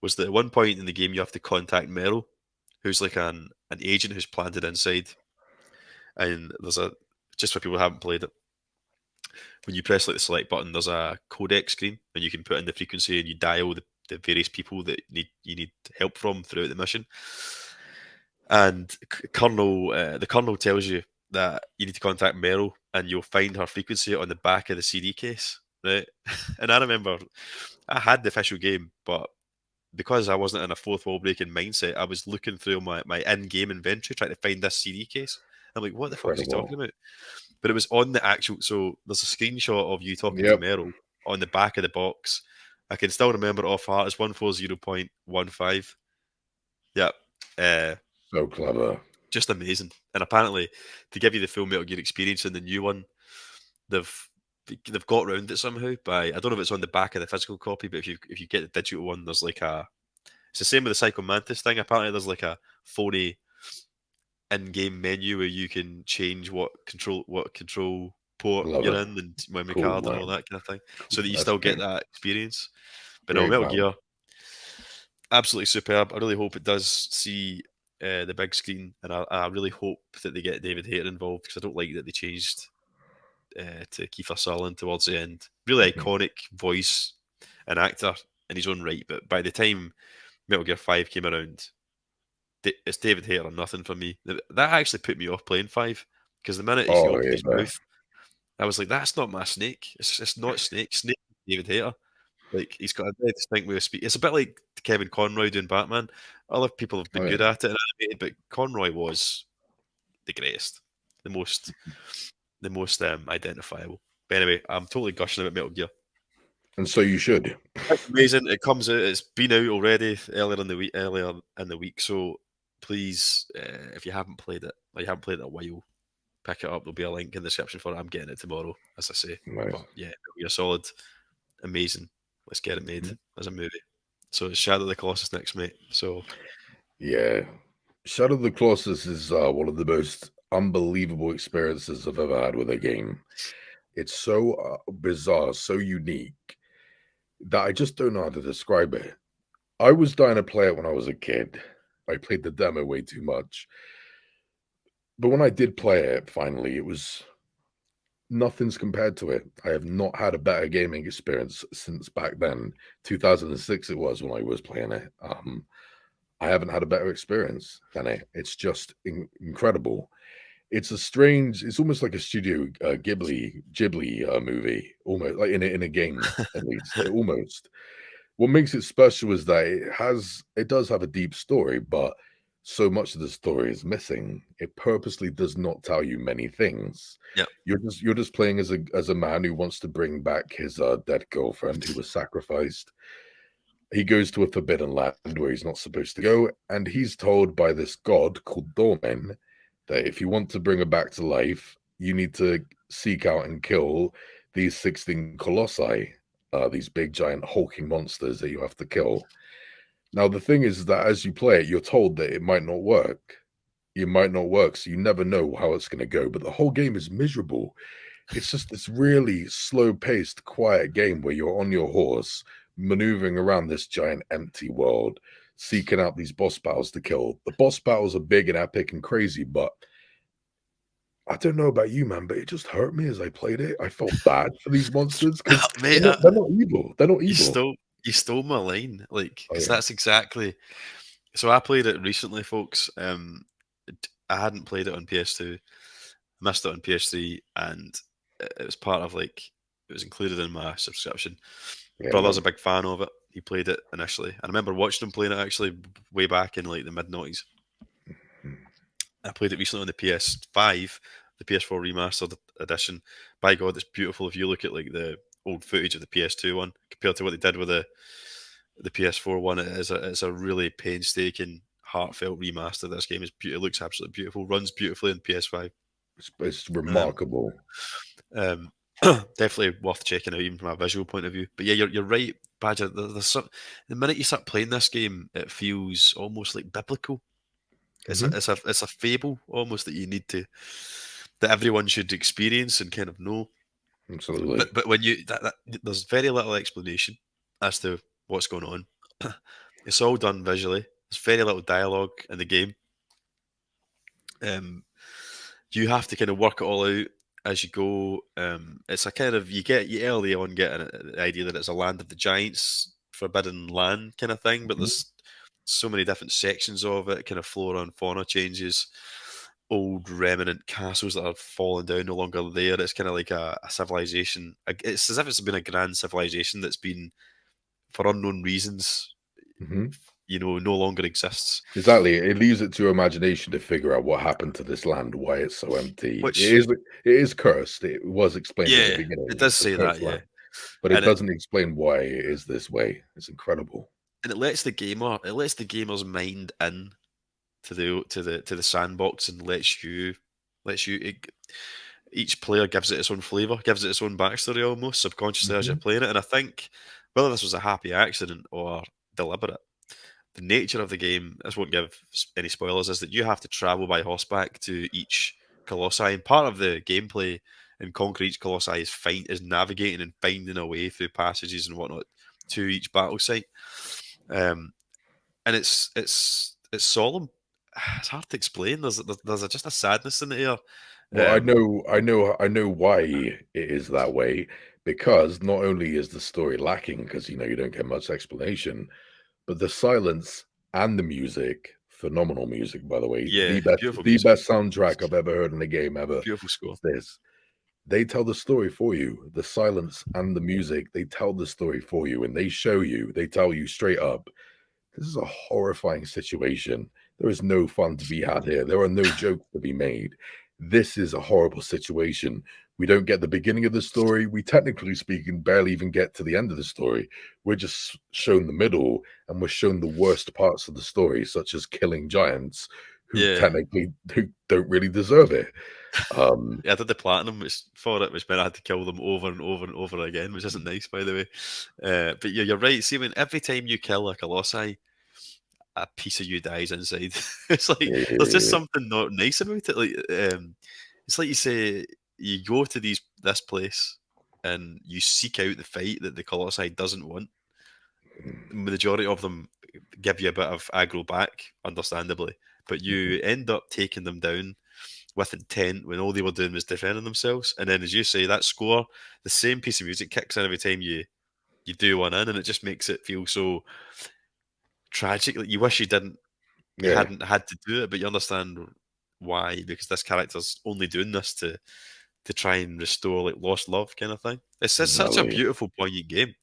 was that at one point in the game you have to contact Meryl, who's like an agent who's planted inside, and there's a just for people who haven't played it, when you press like the select button, there's a codec screen, and you can put in the frequency and you dial the various people that you need help from throughout the mission. And the Colonel tells you that you need to contact Meryl, and you'll find her frequency on the back of the CD case, right? And I remember I had the official game, but because I wasn't in a fourth wall breaking mindset, I was looking through my in-game inventory trying to find this CD case. I'm like, what the fuck is he talking Incredible. about? But it was on the actual. So there's a screenshot of you talking to Yep. Meryl on the back of the box. I can still remember it off heart. It's 140.15. Yeah. Uh, So clever. just amazing. And apparently, to give you the full Metal Gear experience in the new one, they've they've got around it somehow by I don't know if it's on the back of the physical copy, but if you get the digital one, there's like a it's the same with the Psycho Mantis thing. Apparently, there's like a phony in-game menu where you can change what control port Love you're it. in and memory Cool, card and all man. that kind of thing, so that you That's still get great. that experience. But no, Great, Metal man. Gear, absolutely superb. I really hope it does see the big screen, and I really hope that they get David Hayter involved because I don't like that they changed to Kiefer Sutherland towards the end. Really Mhm. iconic voice and actor in his own right, but by the time Metal Gear 5 came around, it's David Hayter or nothing for me. That actually put me off playing 5 because the minute he Oh, opened his yeah. mouth, I was like, "That's not my Snake. It's not Snake. Snake is David Hayter. Like he's got a very distinct way of speaking. It's a bit like Kevin Conroy doing Batman. Other people have Oh, been yeah. good at it and animated, but Conroy was the greatest, the most, identifiable. But anyway, I'm totally gushing about Metal Gear. And so you should. It's amazing. It comes out. It's been out already earlier in the week. So please, if you haven't played it, or you haven't played it in a while, pick it up. There'll be a link in the description for it. I'm getting it tomorrow, as I say. Nice. But yeah, it'll be a solid, amazing. Let's get it made Mhm. as a movie. So it's Shadow of the Colossus next, mate. So Yeah. Shadow of the Colossus is one of the most unbelievable experiences I've ever had with a game. It's so bizarre, so unique that I just don't know how to describe it. I was dying to play it when I was a kid. I played the demo way too much. But when I did play it, finally, it was nothing's compared to it. I have not had a better gaming experience since back then. 2006 it was when I was playing it. I haven't had a better experience than it. It's just incredible. It's a strange. It's almost like a Studio Ghibli movie, almost like in a game at least. Almost. What makes it special is that it does have a deep story, but so much of the story is missing. It purposely does not tell you many things. Yep. You're just playing as a man who wants to bring back his dead girlfriend who was sacrificed. He goes to a forbidden land where he's not supposed to go, and he's told by this god called Dormin that if you want to bring her back to life, you need to seek out and kill these 16 colossi, these big giant hulking monsters that you have to kill. Now, the thing is that as you play it, you're told that it might not work. It might not work, so you never know how it's going to go. But the whole game is miserable. It's just this really slow-paced, quiet game where you're on your horse, maneuvering around this giant empty world, seeking out these boss battles to kill. The boss battles are big and epic and crazy, but I don't know about you, man, but it just hurt me as I played it. I felt bad for these monsters because Mate, they're not evil. They're not you evil. stole you stole my line, like, Oh because yeah, that's exactly. So I played it recently, folks. I hadn't played it on PS2, missed it on PS3, and it was part of like it was included in my subscription. yeah, Brother's a man. big fan of it. He played it initially. I remember watching him playing it actually way back in like the mid noughties. I played it recently on the PS5, the PS4 remastered edition. By God, it's beautiful if you look at like the old footage of the PS2 one compared to what they did with the PS4 one. It's a really painstaking, heartfelt remaster. This game is it looks absolutely beautiful, runs beautifully in PS5. It's Um, remarkable. um, definitely worth checking out even from a visual point of view. But yeah, you're right, Badger. There's some, the minute you start playing this game, it feels almost like biblical. Hmm. It's a fable almost that you need to that everyone should experience and kind of know. Absolutely. But when you there's very little explanation as to what's going on. It's all done visually. There's very little dialogue in the game. Um, you have to kind of work it all out as you go. It's a kind of you early on get the idea that it's a land of the giants, forbidden land kind of thing. But Mhm. there's so many different sections of it, kind of flora and fauna changes, old remnant castles that are fallen down, no longer there. It's kind of like a civilization. It's as if it's been a grand civilization that's been, for unknown reasons, Mhm. no longer exists. Exactly. It leaves it to your imagination to figure out what happened to this land, why it's so empty. Which, It is cursed. It was explained at the yeah, it beginning. does It's a say that, cursed yeah, land, but it and it doesn't explain why it is this way. It's incredible. and it lets the gamer's mind in to the sandbox and lets you each player gives it its own flavor, gives it its own backstory almost subconsciously as you're Mhm. playing it. And I think whether this was a happy accident or deliberate, the nature of the game, this won't give any spoilers, is that you have to travel by horseback to each colossi, and part of the gameplay in conquering each colossi is navigating and finding a way through passages and whatnot to each battle site. Um, and it's solemn. It's hard to explain. Just a sadness in the Well, air. I know why it is that way because not only is the story lacking because you don't get much explanation, but the silence and the music, phenomenal music, by the way, Yeah, beautiful the music, best soundtrack I've ever heard in a game ever. beautiful score. Is this. They tell the story for you. The silence and the music, they tell the story for you and they show you, they tell you straight up, this is a horrifying situation. There is no fun to be had here. There are no jokes to be made. This is a horrible situation. We don't get the beginning of the story. We, technically speaking, barely even get to the end of the story. We're just shown the middle and we're shown the worst parts of the story, such as killing giants Yeah, who don't really deserve it. Um, yeah, I did the platinum which meant I had to kill them over and over and over again, which isn't nice, by the way. But yeah, you're right. See, when every time you kill a colossi, a piece of you dies inside. It's like there's just Yeah. something not nice about it. Like it's like you say you go to this place and you seek out the fight that the Colossi doesn't want. The majority of them give you a bit of aggro back, understandably, but Mhm. you end up taking them down with intent when all they were doing was defending themselves. And then, as you say, that score, the same piece of music kicks in every time you do one in, and it just makes it feel so tragic. Like you wish you Yeah, hadn't had to do it, but you understand why because this character's only doing this to try and restore like lost love kind of thing. It's such a exactly. beautiful, poignant game,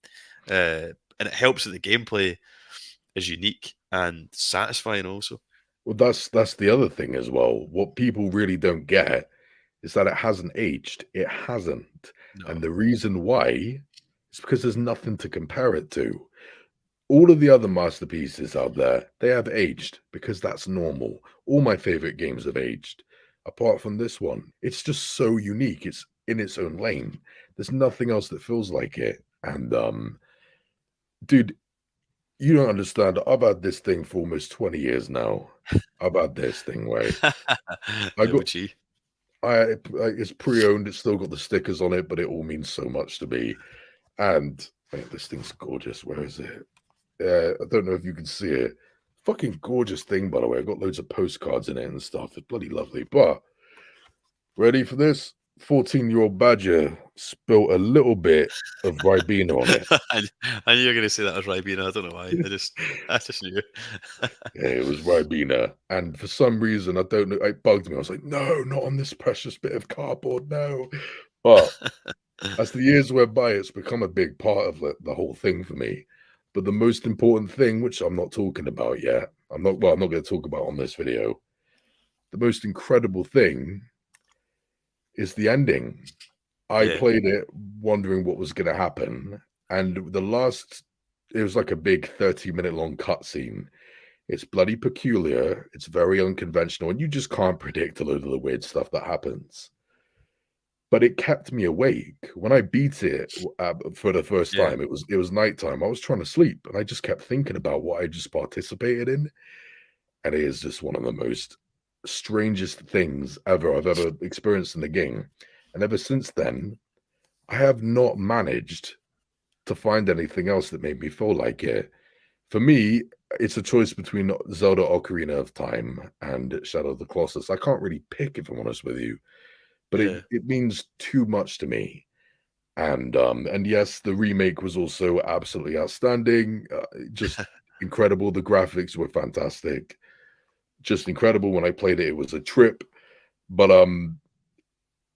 and it helps that the gameplay is unique and satisfying also. Well, that's the other thing as well. What people really don't get is that it hasn't aged. It hasn't. And No, the reason why is because there's nothing to compare it to. All of the other masterpieces out there, they have aged because that's normal. All my favorite games have aged. Apart from this one, it's just so unique. It's in its own lane. There's nothing else that feels like it. And dude, you don't understand. I've had this thing for almost 20 years now. I've had this thing, right? I the got OG. it's pre-owned, it's still got the stickers on it, but it all means so much to me. And man, this thing's gorgeous. Where is it? I don't know if you can see it. Fucking gorgeous thing, by the way. I've got loads of postcards in it and stuff. It's bloody lovely. But ready for this? 14-year-old badger spilt a little bit of Ribena on it. I, I knew you were going to say that as Ribena. I don't know why. I just knew. Yeah, it was Ribena. And for some reason, I don't know, it bugged me. I was like, no, not on this precious bit of cardboard, no. But as the years went by, it's become a big part of the whole thing for me. But the most important thing, which I'm not talking about yet, I'm not going to talk about on this video. The most incredible thing is the ending. I Yeah, played it wondering what was going to happen. And it was like a big 30-minute long cutscene. It's bloody peculiar. It's very unconventional. And you just can't predict a load of the weird stuff that happens. But it kept me awake. When I beat it for the first yeah, time, it was nighttime. I was trying to sleep, and I just kept thinking about what I just participated in, and it is just one of the most strangest things I've ever experienced in the game. And ever since then, I have not managed to find anything else that made me feel like it. For me, it's a choice between Zelda Ocarina of Time and Shadow of the Colossus. I can't really pick, if I'm honest with you, but it, yeah. it means too much to me. And yes, the remake was also absolutely outstanding, just incredible. The graphics were fantastic, just incredible. When I played it, it was a trip. But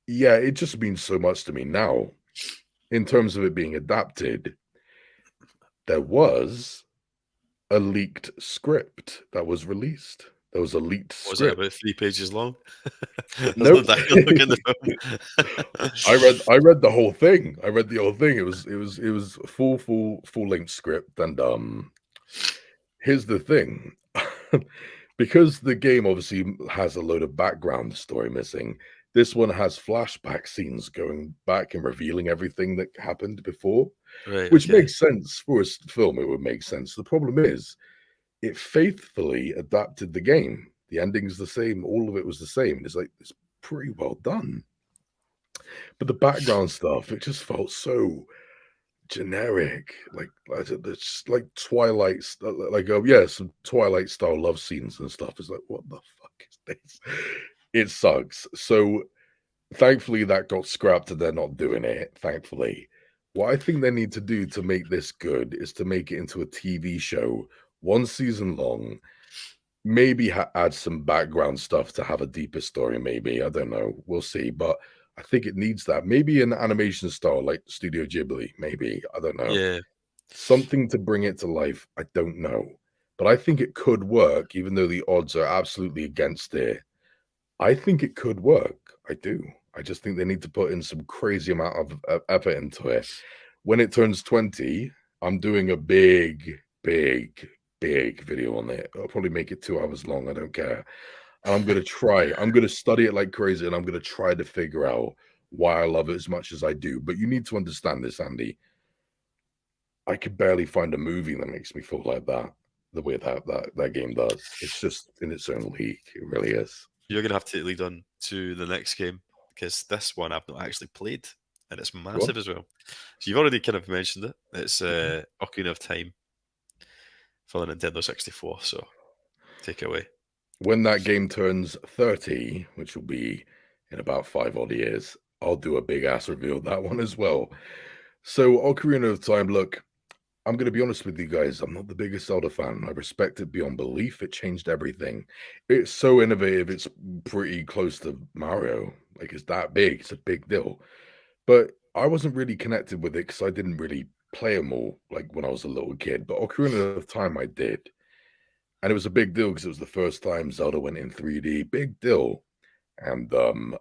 yeah, it just means so much to me now. In terms of it being adapted, there was a leaked script that was released. There was a leaked Was it script. about 3 pages long? There's no Nope. dialogue in the film. I read the whole thing. I read the whole thing. It was a full length script. And here's the thing. Because the game obviously has a load of background story missing, this one has flashback scenes going back and revealing everything that happened before, Right. which Okay. makes sense for a film. It would make sense. The problem is it faithfully adapted the game. The ending's the same. All of it was the same. It's pretty well done. But the background stuff, it just felt so generic. It's like yeah, some Twilight style love scenes and stuff. It's like, what the fuck is this? It sucks. So thankfully that got scrapped and they're not doing it. Thankfully. What I think they need to do to make this good is to make it into a TV show, one season long. Maybe add some background stuff to have a deeper story. Maybe, I don't know. We'll see. But I think it needs that. Maybe an animation style like Studio Ghibli. Maybe, I don't know, Yeah. something to bring it to life. I don't know, but I think it could work. Even though the odds are absolutely against it, I think it could work. I do. I just think they need to put in some crazy amount of effort into it. When it turns 20, I'm doing a big video on it. I'll probably make it 2 hours long. I don't care. And I'm going to study it like crazy. And I'm going to try to figure out why I love it as much as I do. But you need to understand this, Andy. I could barely find a movie that makes me feel like that. the way that game does. It's just in its own league. It really is. You're gonna have to lead on to the next game because this one I've not actually played, and it's Go on. massive as well. So you've already kind of mentioned it. It's Mhm. Ocarina of Time for the Nintendo 64. So take it away. When that game turns 30, which will be in about 5 odd years, I'll do a big ass review of that one as well. So, Ocarina of Time, look, I'm going to be honest with you guys. I'm not the biggest Zelda fan. I respect it beyond belief. It changed everything. It's so innovative. It's pretty close to Mario. Like, it's that big. It's a big deal. But I wasn't really connected with it because I didn't really play them all like when I was a little kid. But Ocarina of Time, I did. And it was a big deal because it was the first time Zelda went in 3D. Big deal. And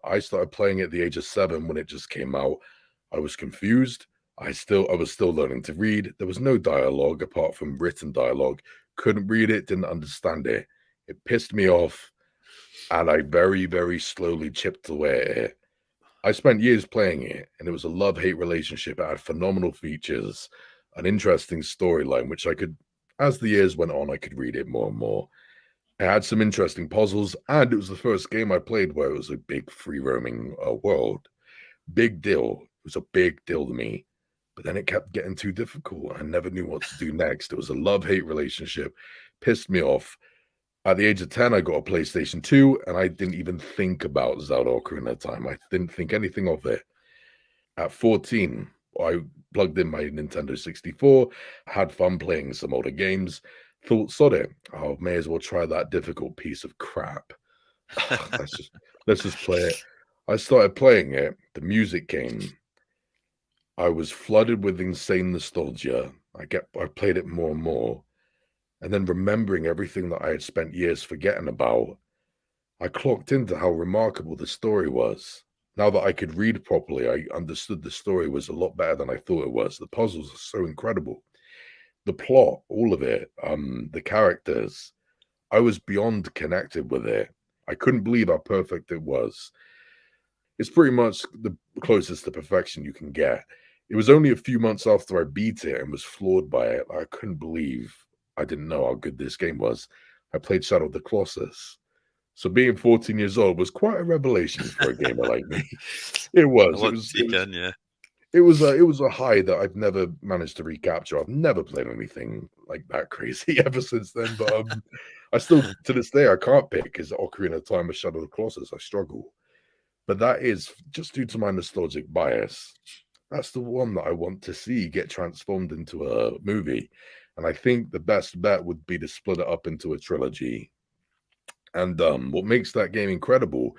I started playing at the age of 7 when it just came out. I was confused. I was still learning to read. There was no dialogue apart from written dialogue. Couldn't read it, didn't understand it. It pissed me off, and I very, very slowly chipped away at it. I spent years playing it, and it was a love-hate relationship. It had phenomenal features, an interesting storyline, which I could, as the years went on, I could read it more and more. It had some interesting puzzles, and it was the first game I played where it was a big free roaming world. Big deal. It was a big deal to me. But then it kept getting too difficult. I never knew what to do next. It was a love hate relationship. Pissed me off. At the age of 10, I got a PlayStation 2, and I didn't even think about Zelda Ocarina of Time. I didn't think anything of it. At 14, I plugged in my Nintendo 64, had fun playing some older games, thought, sod it, I may as well try that difficult piece of crap. Let's just play it. I started playing it. The music came. I was flooded with insane nostalgia. I played it more and more, and then remembering everything that I had spent years forgetting about, I clocked into how remarkable the story was. Now that I could read properly, I understood the story was a lot better than I thought it was. The puzzles are so incredible. The plot, all of it, the characters, I was beyond connected with it. I couldn't believe how perfect it was. It's pretty much the closest to perfection you can get. It was only a few months after I beat it and was floored by it. I couldn't believe I didn't know how good this game was. I played Shadow of the Colossus. So being 14 years old was quite a revelation for a gamer like me. It A was. It lot was. to It take was. in, yeah. It was a high that I've never managed to recapture. I've never played anything like that crazy ever since then. But I still to this day I can't pick is Ocarina of Time or Shadow of the Colossus. I struggle. But that is just due to my nostalgic bias. That's the one that I want to see get transformed into a movie. And I think the best bet would be to split it up into a trilogy. And what makes that game incredible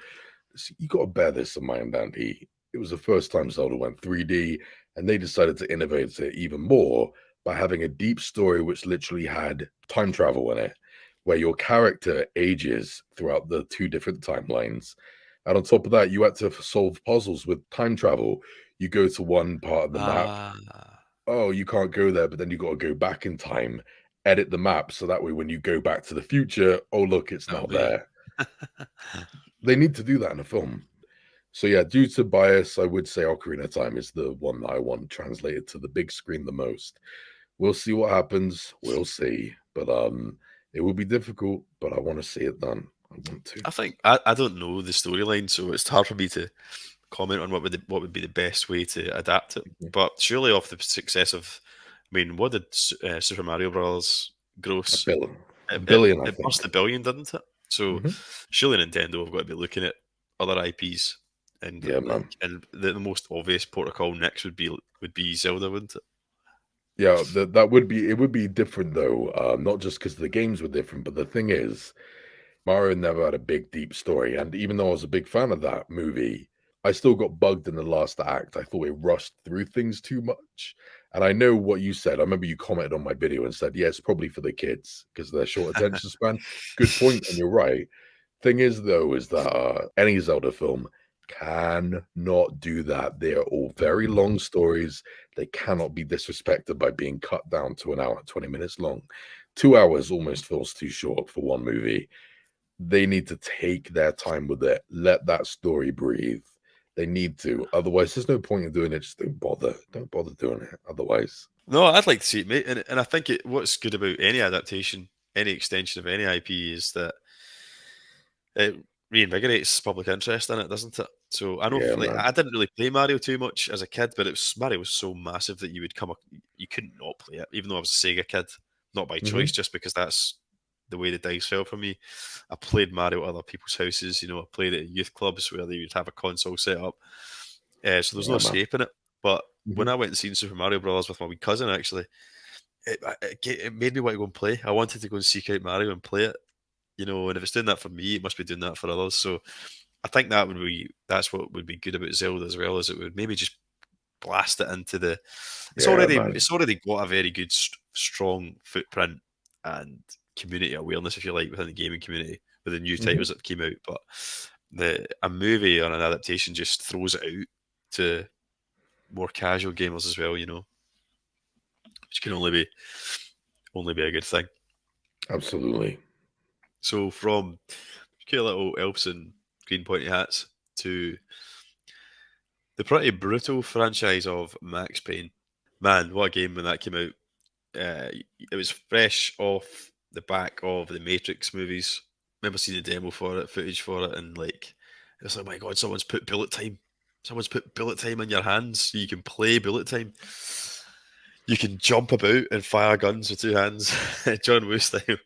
is you got to bear this in mind, Andy. It was the first time Zelda went 3D, and they decided to innovate it even more by having a deep story which literally had time travel in it, where your character ages throughout the two different timelines. And on top of that, you had to solve puzzles with time travel. You go to one part of the map, Ah, oh, you can't go there, but then you got to go back in time, edit the map so that way when you go back to the future, oh, look, it's that'll not be. there. They need to do that in a film. So yeah, due to bias, I would say Ocarina of Time is the one that I want translated to the big screen the most. We'll see what happens. We'll see. But it will be difficult, but I want to see it done. I want to. I think I don't know the storyline, so it's hard for me to comment on what would be the best way to adapt it. Mhm. But surely, off the success of, I mean, what did Super Mario Bros. A Gross? billion. A It, it, billion, I it think. burst the billion, didn't it? So Hmm. surely Nintendo have got to be looking at other IPs, and Yeah, like, man. and the most obvious protocol next would be Zelda, wouldn't it? Yeah, that would be it would be different though. Not just because the games were different, but the thing is, Mario never had a big, deep story. And even though I was a big fan of that movie, I still got bugged in the last act. I thought it rushed through things too much. And I know what you said. I remember you commented on my video and said, yeah, it's probably for the kids because of their short attention span. Good point, and you're right. Thing is, though, is that any Zelda film cannot do that. They are all very long stories. They cannot be disrespected by being cut down to an hour, 20 minutes long. 2 hours almost feels too short for one movie. They need to take their time with it. Let that story breathe. They need to. Otherwise, there's no point in doing it. Just don't bother. Don't bother doing it. Otherwise, No, I'd like to see it, mate. And I think what's good about any adaptation any extension of any IP is that it reinvigorates public interest in it, doesn't it? So I know, Yeah, like, man. I didn't really play Mario too much as a kid, but Mario was so massive that you couldn't not play it, even though I was a Sega kid, not by choice, Hmm. just because that's the way the dice fell for me. I played Mario at other people's houses, I played it at youth clubs where they would have a console set up, so there's no Yeah, man. escaping it. But when Hmm. I went and seen Super Mario Brothers with my wee cousin, actually, it made me want to go and play. I wanted to go and seek out Mario and play it, and if it's doing that for me, it must be doing that for others. So I think that's what would be good about Zelda as well, as it would maybe just blast it into the. It's Yeah, already man. it's already got a very good strong footprint and community awareness, if you like, within the gaming community with the new Hmm. titles that came out. But a movie or an adaptation just throws it out to more casual gamers as well, which can only be a good thing. Absolutely. So from cute little elves and green pointy hats to the pretty brutal franchise of Max Payne. Man, what a game when that came out. It was fresh off the back of the Matrix movies. Remember seeing the demo for it, footage for it, and like, it was like, oh my god, someone's put bullet time. Someone's put bullet time in your hands so you can play bullet time. You can jump about and fire guns with two hands, John Woo style.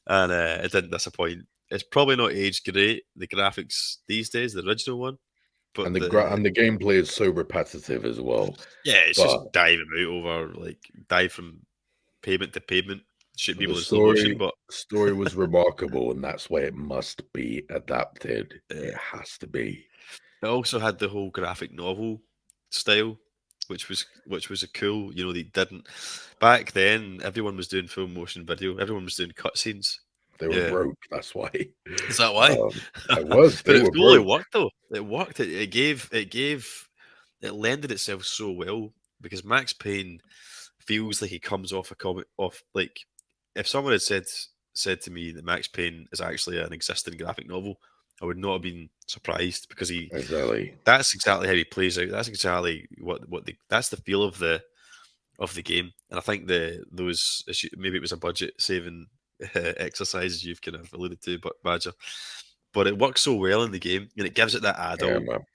And it didn't disappoint. It's probably not aged great, the graphics these days, the original one, but And the gameplay is so repetitive as well. yeah, it's But just diving out over, like, dive from pavement to pavement, shoot the people in slow motion. But story was remarkable, and that's why it must be adapted. It uh, has to be. it also had the whole graphic novel style, which was a cool. They didn't back then. Everyone was doing full motion video. Everyone was doing cutscenes. They were Yeah, broke. That's why. is that why? I was. But They it were totally broke. worked though. It worked. It lended itself so well because Max Payne feels like he comes off a comic off like if someone had said to me that Max Payne is actually an existing graphic novel, I would not have been surprised because he Exactly. that's exactly how he plays out. That's exactly that's the feel of the game. And I think those maybe it was a budget saving exercise you've kind of alluded to, but Badger. But it works so well in the game, and it gives it Yeah, man.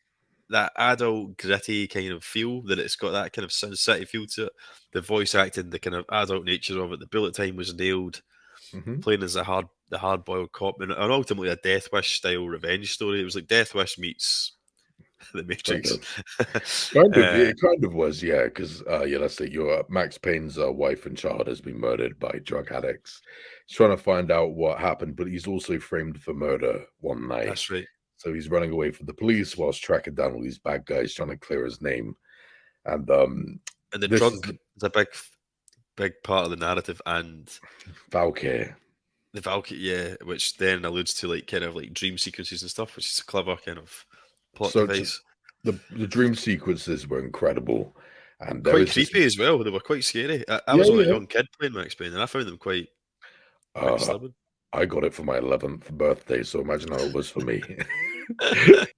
that adult gritty kind of feel that it's got that kind of Sin City feel to it. The voice acting, the kind of adult nature of it, the bullet time was nailed. Hmm. Playing as the hard boiled cop, and ultimately a Death Wish style revenge story. It was like Death Wish meets the Kind Matrix. of. Kind of. uh, It kind of was. Yeah, because yeah, let's say your Max Payne's wife and child has been murdered by drug addicts. He's trying to find out what happened, but he's also framed for murder one night. that's right. So he's running away from the police whilst tracking down all these bad guys trying to clear his name. And And the this is drug is a big part of the narrative, and Valkyrie. the Valkyrie, yeah, which then alludes to like kind of like dream sequences and stuff, which is a clever kind of plot So device. the dream sequences were incredible, and there Quite is this. creepy as well. They were quite scary. I Yeah, was only a yeah. young kid playing Max Payne, and I found them quite Uh, disturbing. I got it for my 11th birthday, so imagine how it was for me.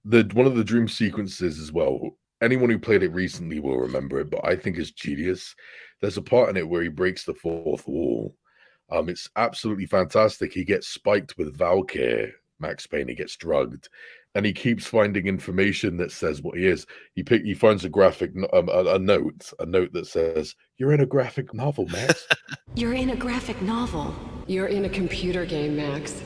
The one of the dream sequences as well. Anyone who played it recently will remember it, but I think it's genius. There's a part in it where he breaks the fourth wall. It's absolutely fantastic. He gets spiked with Valkyr, Max Payne. He gets drugged, and he keeps finding information that says what he is. He finds a graphic, a note that says, "You're in a graphic novel, Max." You're in a graphic novel. You're in a computer game, Max.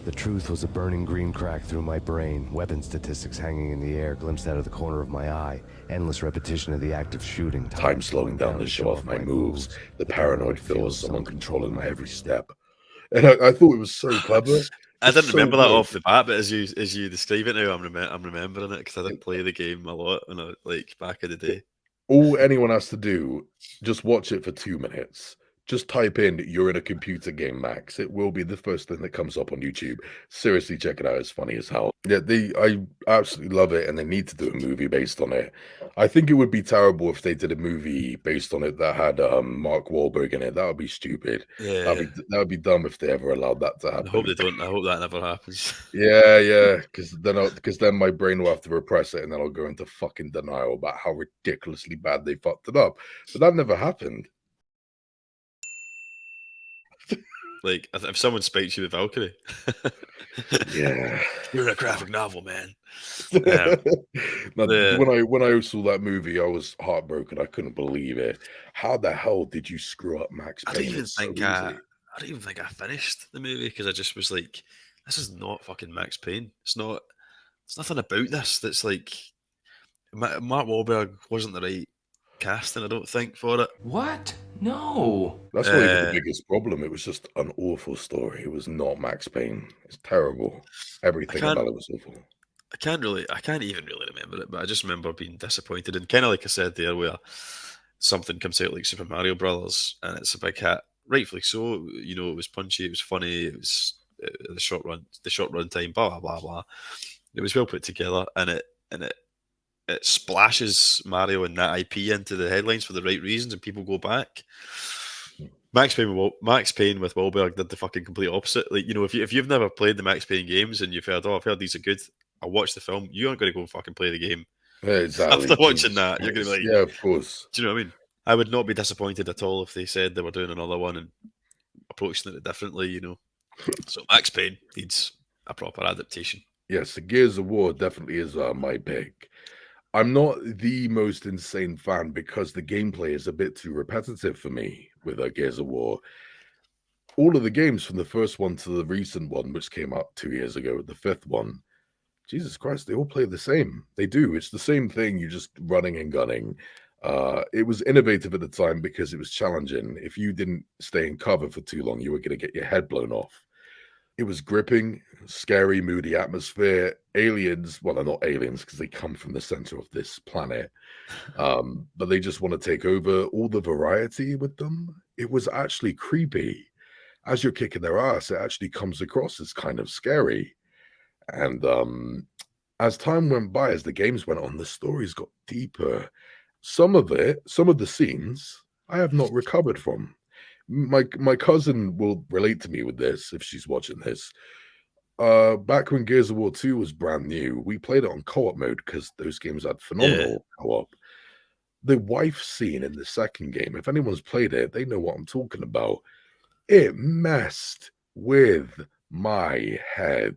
The truth was a burning green crack through my brain, weapon statistics hanging in the air, glimpsed out of the corner of my eye, endless repetition of the act of shooting. Time slowing down to show off my moves. The paranoid feels someone controlling my every step. And I thought it was so clever. I It's didn't so remember that good. off the bat, but as you describe it now, I'm remembering it because I did play the game a lot when like back in the day. All anyone has to do, just watch it for 2 minutes. Just type in "you're in a computer game, Max." It will be the first thing that comes up on YouTube. Seriously, check it out. It's funny as hell. Yeah, I absolutely love it, and they need to do a movie based on it. I think it would be terrible if they did a movie based on it that had Mark Wahlberg in it. That would be stupid. Yeah, That would be dumb if they ever allowed that to I hope happen. they don't. I hope that never happens. Yeah, because then my brain will have to repress it, and then I'll go into fucking denial about how ridiculously bad they fucked it up. But that never happened. Like if someone spikes you with Valkyrie, Yeah. you're in a graphic novel, man. Now, The when I saw that movie, I was heartbroken. I couldn't believe it. How the hell did you screw up Max I don't Payne? even It's so think easy. I don't even think I finished the movie because I just was like, this is not fucking Max Payne. It's not. There's nothing about this that's like Mark Wahlberg wasn't the right casting. I don't think for it. What? No. That's not even the Uh, biggest problem. It was just an awful story. It was not Max Payne. It's terrible. I Everything can't. about it was awful. I can't even really remember it, but I just remember being disappointed. And kind of like I said there, where something comes out like Super Mario Brothers and it's a big hit, rightfully so. You know, it was punchy, it was funny, it was the short run time, blah blah blah blah. It was well put together, and it splashes Mario and that IP into the headlines for the right reasons, and people go back. Max Payne with Wahlberg did the fucking complete opposite. Like, you know, if you've never played the Max Payne games and you've heard, oh, I've heard these are good, I'll watch the film. You aren't going to go and fucking play the game Yeah, exactly. after watching Jesus that. You're going to Christ. be like, Yeah, of course. do you know what I mean? I would not be disappointed at all if they said they were doing another one and approaching it differently. You know, so Max Payne needs a proper adaptation. Yes, the Gears of War definitely is my pick. I'm not the most insane fan because the gameplay is a bit too repetitive for me with Gears of War. All of the games from the first one to the recent one, which came out 2 years ago, the fifth one, Jesus Christ, they all play the same. They do. It's the same thing. You're just running and gunning. It was innovative at the time because it was challenging. If you didn't stay in cover for too long, you were going to get your head blown off. It was gripping, scary, moody atmosphere. Aliens, well, they're not aliens because they come from the center of this planet, but they just want to take over. All the variety with them, it was actually creepy. As you're kicking their ass, it actually comes across as kind of scary. And as time went by, as the games went on, the stories got deeper. Some of the scenes, I have not recovered from. My cousin will relate to me with this if she's watching this. Back when Gears of War 2 was brand new, we played it on co-op mode because those games had phenomenal co-op. The wife scene in the second game, if anyone's played it, they know what I'm talking about. It messed with my head.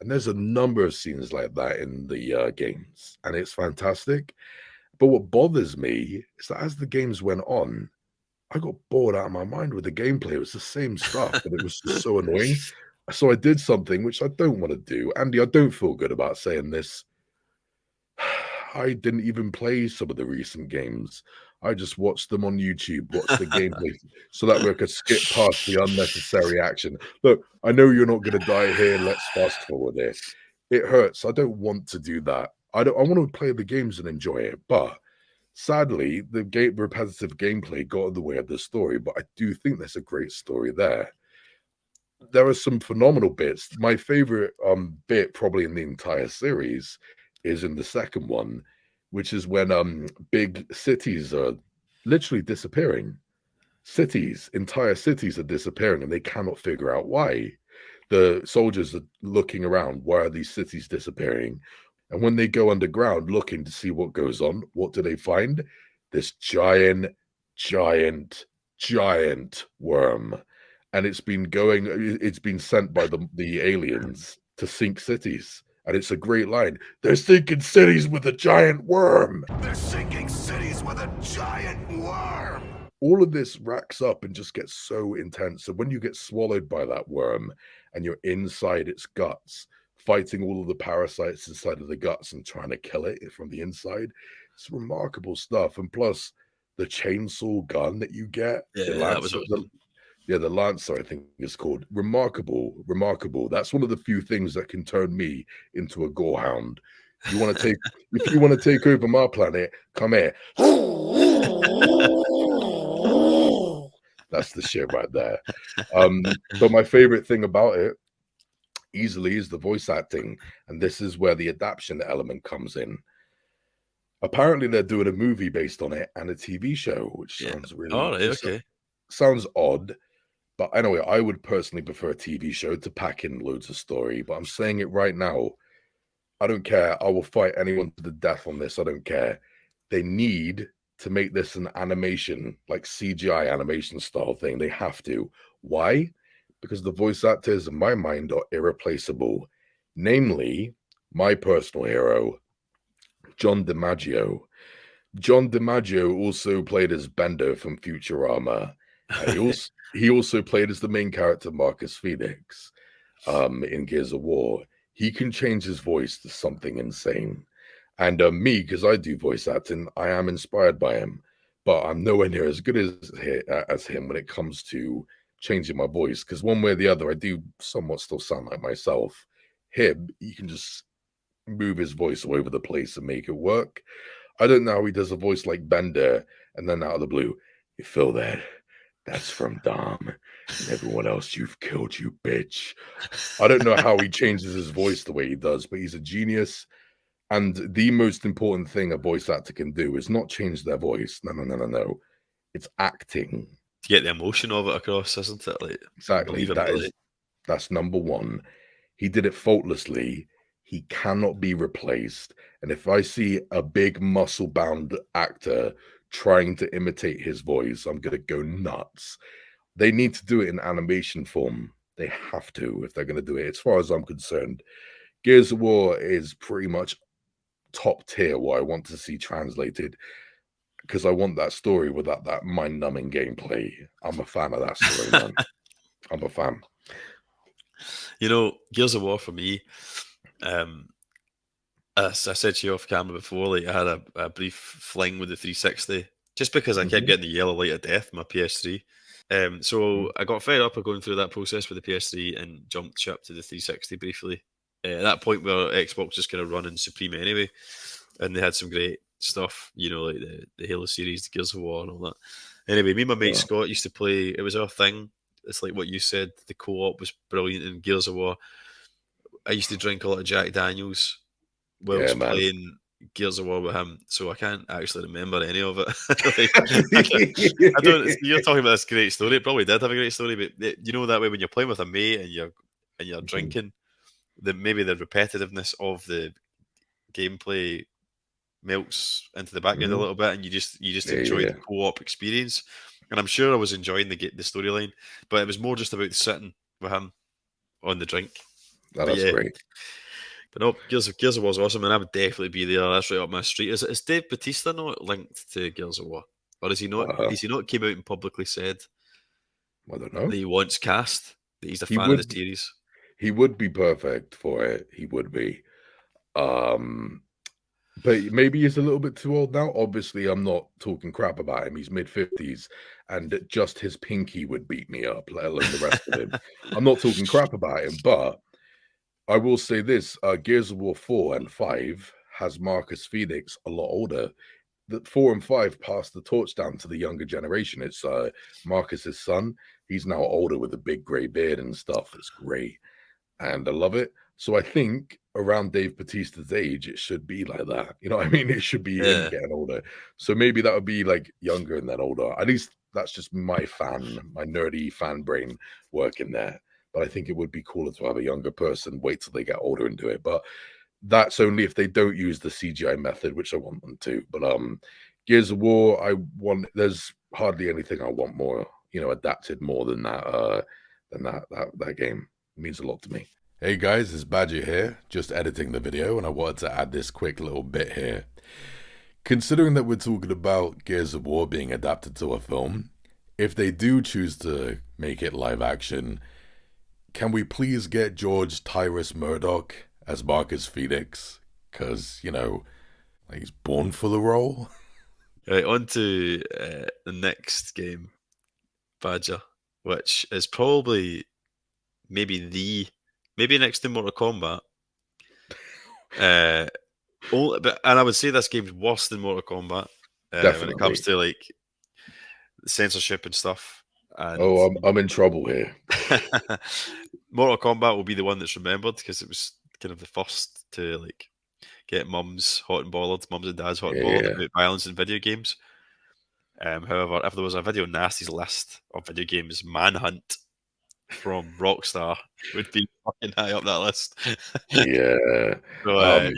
And there's a number of scenes like that in the games, and it's fantastic. But what bothers me is that as the games went on, I got bored out of my mind with the gameplay. It was the same stuff, but it was just so annoying. So I did something which I don't want to do. Andy, I don't feel good about saying this. I didn't even play some of the recent games. I just watched them on YouTube, watched the gameplay, so that way I could skip past the unnecessary action. Look, I know you're not going to die here. Let's fast forward it. It hurts. I don't want to do that. I want to play the games and enjoy it, but sadly, the repetitive gameplay got in the way of the story. But I do think there's a great story there. There are some phenomenal bits. My favorite bit, probably in the entire series, is in the second one, which is when big cities are literally disappearing. Entire cities are disappearing, and they cannot figure out why. The soldiers are looking around. Why are these cities disappearing? And when they go underground looking to see what goes on, what do they find? This giant worm. And it's been sent by the aliens to sink cities. And it's a great line. They're sinking cities with a giant worm. They're sinking cities with a giant worm. All of this racks up and just gets so intense. So when you get swallowed by that worm and you're inside its guts, fighting all of the parasites inside of the guts and trying to kill it from the inside, it's remarkable stuff. And plus, the chainsaw gun that you get, That was awesome. the Lancer, I think it's called. Remarkable. That's one of the few things that can turn me into a gorehound. If you want to take over my planet, come here. That's the shit right there. But my favorite thing about it easily is the voice acting, and this is where the adaptation element comes in. Apparently, they're doing a movie based on it and a TV show, which sounds really okay. Sounds odd. But anyway, I would personally prefer a TV show to pack in loads of story. But I'm saying it right now. I don't care. I will fight anyone to the death on this. I don't care. They need to make this an animation, like CGI animation style thing. They have to. Why? because the voice actors in my mind are irreplaceable. Namely, my personal hero, John DiMaggio. John DiMaggio also played as Bender from Futurama. He also played as the main character Marcus Phoenix in Gears of War. He can change his voice to something insane. And me, because I do voice acting, I am inspired by him, but I'm nowhere near as good as him when it comes to changing my voice. Because one way or the other, I do somewhat still sound like myself. Him, he can just move his voice all over the place and make it work. I don't know how he does a voice like Bender, and then out of the blue, you feel that? That's from Dom and everyone else you've killed, you bitch. I don't know how he changes his voice the way he does, but he's a genius. And the most important thing a voice actor can do is not change their voice. No. It's acting. To get the emotion of it across, isn't it? Like, Exactly. That's number one. He did it faultlessly. He cannot be replaced. And if I see a big muscle-bound actor trying to imitate his voice, I'm gonna go nuts. They need to do it in animation form. They have to if they're gonna do it. As far as I'm concerned, Gears of War is pretty much top tier what I want to see translated, because I want that story without that mind-numbing gameplay. I'm a fan of that story, man. I'm a fan. You know, Gears of War for me, as I said to you off camera before, like I had a brief fling with the 360 just because I kept getting the yellow light of death on my PS3. So I got fed up of going through that process with the PS3 and jumped ship to the 360 briefly. At that point where Xbox was kind of running supreme anyway, and they had some great stuff, you know, like the Halo series, the Gears of War and all that. Anyway, me and my mate Scott used to play, it was our thing. It's like what you said, the co-op was brilliant in Gears of War. I used to drink a lot of Jack Daniels whilst playing Gears of War with him, so I can't actually remember any of it. I don't. You're talking about this great story. It probably did have a great story, but you know that way when you're playing with a mate and you're drinking, maybe the repetitiveness of the gameplay melts into the background a little bit, and you just enjoy the co-op experience. And I'm sure I was enjoying the storyline, but it was more just about sitting with him on the drink. That's great. But no, Gears of War was awesome, and I would definitely be there. That's right up my street. Is Dave Bautista not linked to Gears of War, or is he not? Is he not came out and publicly said? I don't know. That he wants cast. That he's a fan of the series. He would be perfect for it. He would be. But maybe he's a little bit too old now. Obviously, I'm not talking crap about him. He's mid-50s, and just his pinky would beat me up, let alone the rest of him. I'm not talking crap about him, but I will say this: Gears of War 4 and 5 has Marcus Phoenix a lot older. That 4 and 5 passed the torch down to the younger generation. It's Marcus's son. He's now older with a big grey beard and stuff. It's great, and I love it. So I think around Dave Bautista's age, it should be like that. You know what I mean? It should be him getting older. So maybe that would be like younger and then older. At least that's just my nerdy fan brain working there. But I think it would be cooler to have a younger person wait till they get older and do it. But that's only if they don't use the CGI method, which I want them to. But Gears of War, there's hardly anything I want more, adapted more than that game. It means a lot to me. Hey guys, it's Badger here, just editing the video, and I wanted to add this quick little bit here. Considering that we're talking about Gears of War being adapted to a film, if they do choose to make it live action, can we please get George Tyrus Murdoch as Marcus Phoenix? Because, he's born for the role. Right, on to the next game, Badger, which is probably maybe next to Mortal Kombat. And I would say this game's worse than Mortal Kombat when it comes to like censorship and stuff. And I'm in trouble here. Mortal Kombat will be the one that's remembered because it was kind of the first to like get mums and dads hot and bothered about violence in video games. However, if there was a video nasty's list of video games, Manhunt from Rockstar would be fucking high up that list. Yeah. So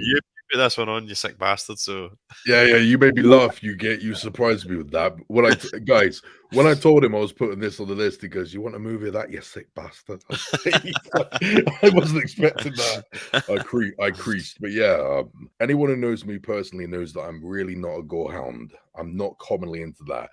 put this one on, you sick bastard. So Yeah, you made me laugh. You surprised me with that. Guys, when I told him I was putting this on the list, he goes, "You want a movie of that, you sick bastard?" I was like, I wasn't expecting that. I creased, but yeah. Anyone who knows me personally knows that I'm really not a gore hound. I'm not commonly into that.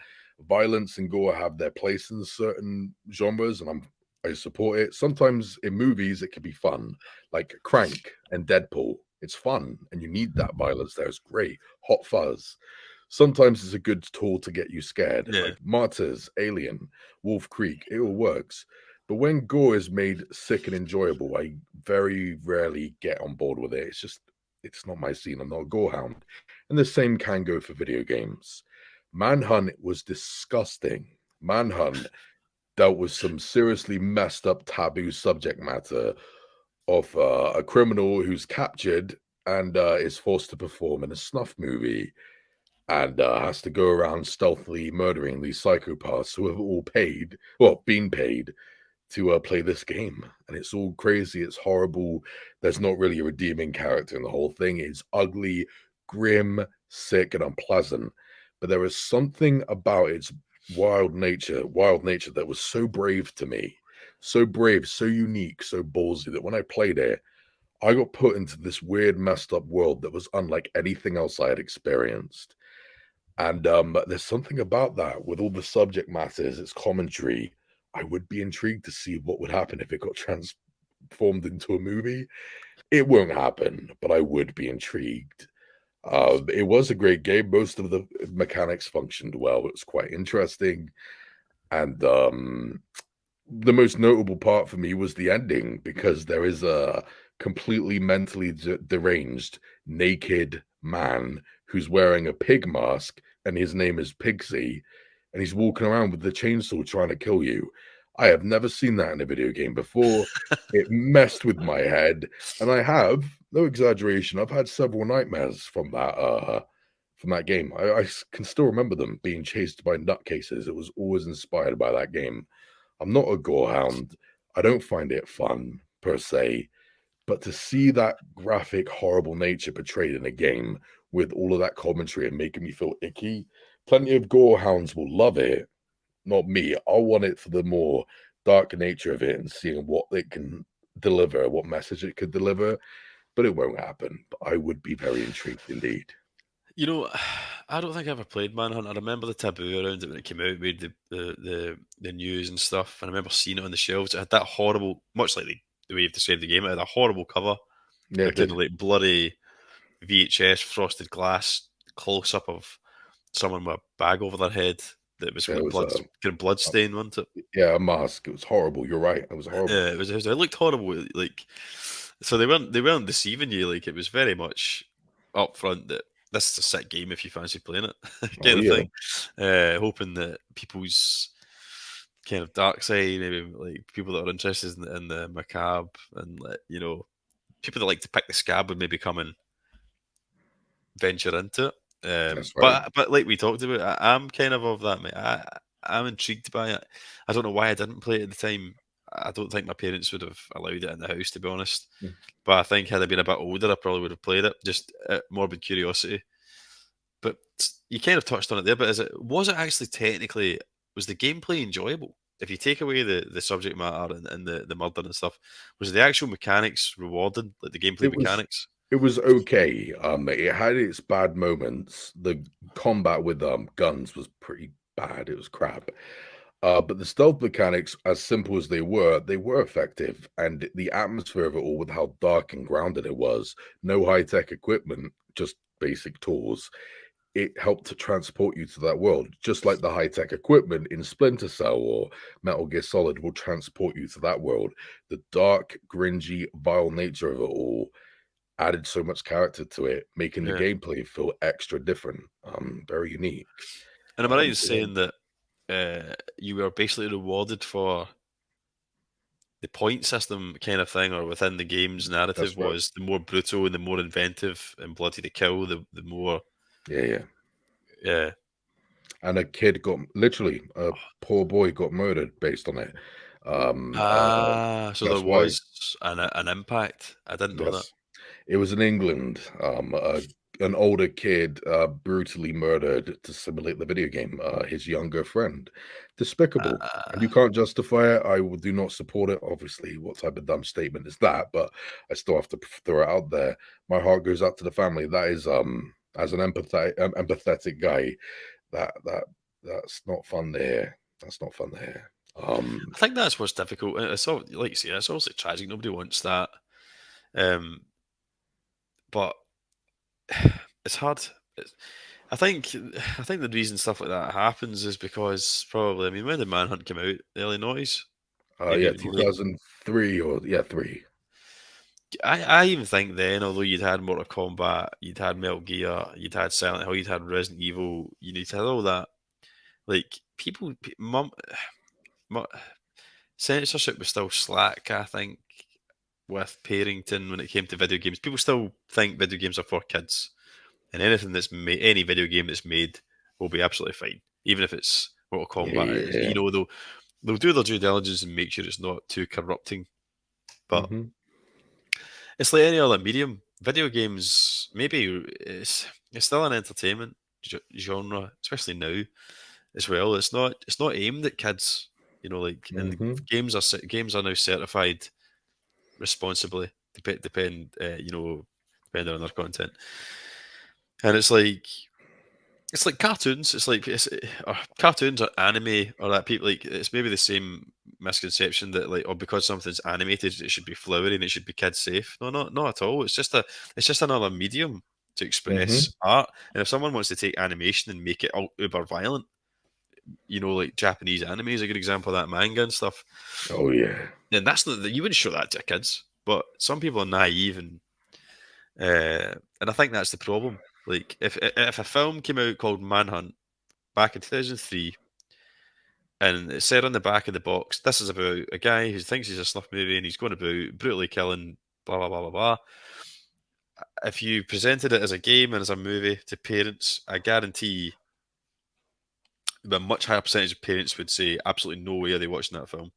Violence and gore have their place in certain genres, and I support it. Sometimes in movies it can be fun, like Crank and Deadpool. It's fun, and you need that violence there. It's great. Hot Fuzz. Sometimes it's a good tool to get you scared, yeah, like Martyrs, Alien, Wolf Creek. It all works. But when gore is made sick and enjoyable, I very rarely get on board with it. It's not my scene. I'm not a gore hound. And the same can go for video games. Manhunt was disgusting. Manhunt dealt with some seriously messed up taboo subject matter of a criminal who's captured and is forced to perform in a snuff movie and has to go around stealthily murdering these psychopaths who have all been paid to play this game. And it's all crazy. It's horrible. There's not really a redeeming character in the whole thing. It's ugly, grim, sick, and unpleasant. But there is something about its wild nature that was so brave to me. So brave, so unique, so ballsy that when I played it, I got put into this weird, messed up world that was unlike anything else I had experienced. And there's something about that with all the subject matters, its commentary. I would be intrigued to see what would happen if it got transformed into a movie. It won't happen, but I would be intrigued. It was a great game. Most of the mechanics functioned well. It was quite interesting. And the most notable part for me was the ending, because there is a completely mentally deranged naked man who's wearing a pig mask, and his name is Pigsy, and he's walking around with the chainsaw trying to kill you. I have never seen that in a video game before. It messed with my head, and I have, no exaggeration, I've had several nightmares from that game. I can still remember them being chased by nutcases. It was always inspired by that game. I'm not a gorehound. I don't find it fun per se, but to see that graphic, horrible nature portrayed in a game with all of that commentary and making me feel icky, plenty of gorehounds will love it. Not me. I want it for the more dark nature of it and seeing what it can deliver, what message it could deliver. But it won't happen. But I would be very intrigued indeed. you know, I don't think I ever played Manhunt. I remember the taboo around it when it came out, made the news and stuff, and I remember seeing it on the shelves. It had that horrible, much like the way you've described the game, it had a horrible cover, Yeah, a it kind did. of like blurry VHS frosted glass close up of someone with a bag over their head that was There like was blood, kind of blood stain, wasn't it? a mask. It was horrible. You're right. It was horrible. Yeah, it looked horrible. Like, so they weren't deceiving you. Like, it was very much upfront that this is a sick game if you fancy playing it, Oh kind of yeah. thing. Hoping that people's kind of dark side, maybe like people that are interested in the macabre and people that like to pick the scab would maybe come and venture into it. That's right. But like we talked about, I'm kind of that, mate. I'm intrigued by it. I don't know why I didn't play it at the time. I don't think my parents would have allowed it in the house, to be honest. Mm. But I think had I been a bit older, I probably would have played it. Just morbid curiosity. But you kind of touched on it there. But was it actually technically, was the gameplay enjoyable? If you take away the subject matter and the murder and stuff, was the actual mechanics rewarding, like the gameplay It was mechanics? it was okay. It had its bad moments. The combat with guns was pretty bad. It was crap. But the stealth mechanics, as simple as they were effective. And the atmosphere of it all, with how dark and grounded it was, no high-tech equipment, just basic tools. It helped to transport you to that world, just like the high-tech equipment in Splinter Cell or Metal Gear Solid will transport you to that world. The dark, gringy, vile nature of it all added so much character to it, making the Yeah. gameplay feel extra different, very unique. And am I right in So yeah, saying that you were basically rewarded for the point system kind of thing, or within the game's narrative, that's right. was the more brutal and the more inventive and bloody the kill, the more. Yeah. Yeah. And a kid got literally a poor boy got murdered based on it. So there That's why. was an impact. I didn't know that. Yes. It was in England. An older kid brutally murdered to simulate the video game. His younger friend. Despicable. And you can't justify it. I do not support it. Obviously, what type of dumb statement is that? But I still have to throw it out there. My heart goes out to the family. That is as an empathetic guy, that's not fun to hear. That's not fun to hear. I think that's what's difficult. It's all, like you say, it's obviously tragic. Nobody wants that. But it's hard. I think the reason stuff like that happens is because probably, I mean, when did Manhunt come out? The early noughties? Maybe Yeah, even late. 2003 or three. I even think then, although you'd had Mortal Kombat, you'd had Metal Gear, you'd had Silent Hill, you'd had Resident Evil, you'd had all that. Like people, censorship was still slack. I think with parenting when it came to video games, people still think video games are for kids, and anything that's made, any video game that's made, will be absolutely fine, even if it's Mortal Kombat. Yeah. You know, they'll do their due diligence and make sure it's not too corrupting. But it's like any other medium. Video games, maybe it's still an entertainment genre, especially now as well. It's not aimed at kids. You know, like and games are now certified responsibly. Depending on their content. And it's like cartoons. It's like cartoons or anime or that people like. It's maybe the same misconception that like, because something's animated, it should be flowery and it should be kid safe. No, not at all. It's just another medium to express art. And if someone wants to take animation and make it all uber violent, like Japanese anime is a good example of that, manga and stuff. Oh yeah. And that's not that you wouldn't show that to kids, but some people are naive and I think that's the problem. Like if a film came out called Manhunt back in 2003, and it said on the back of the box, this is about a guy who thinks he's a snuff movie and he's going about brutally killing blah blah blah blah blah. If you presented it as a game and as a movie to parents, I guarantee a much higher percentage of parents would say absolutely no way are they watching that film.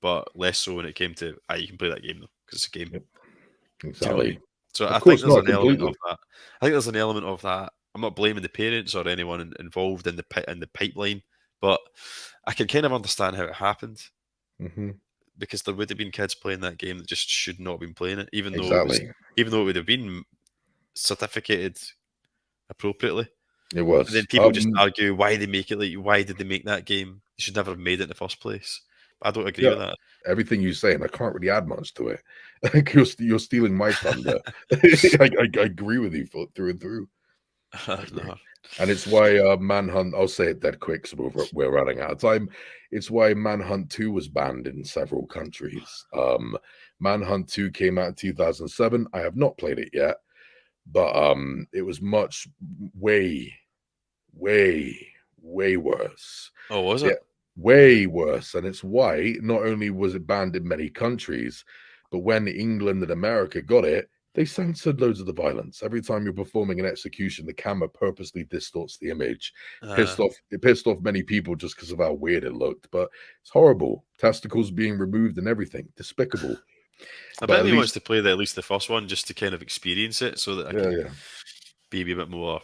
But less so when it came to you can play that game though because it's a game. Yep. Exactly. Do you know what I mean? So Of I course think there's not, an element completely. of that. I think there's an element of that. I'm not blaming the parents or anyone involved in the pipeline, but I can kind of understand how it happened because there would have been kids playing that game that just should not have been playing it, even though it would have been certificated appropriately. It was. And then people just argue why they make it. Like, why did they make that game? They should never have made it in the first place. I don't agree with that. Everything you say, and I can't really add much to it. You're stealing my thunder. I agree with you through and through. No. And it's why Manhunt, I'll say it dead quick so we're running out of time. It's why Manhunt 2 was banned in several countries. Manhunt 2 came out in 2007. I have not played it yet, but it was way worse. Oh, was it? Way worse. And it's why not only was it banned in many countries, but when England and America got it, they censored loads of the violence. Every time you're performing an execution, the camera purposely distorts the image. It pissed off many people just because of how weird it looked. But it's horrible. Testicles being removed and everything. Despicable. I bet he wants to play at least the first one just to kind of experience it so that I can be a bit more,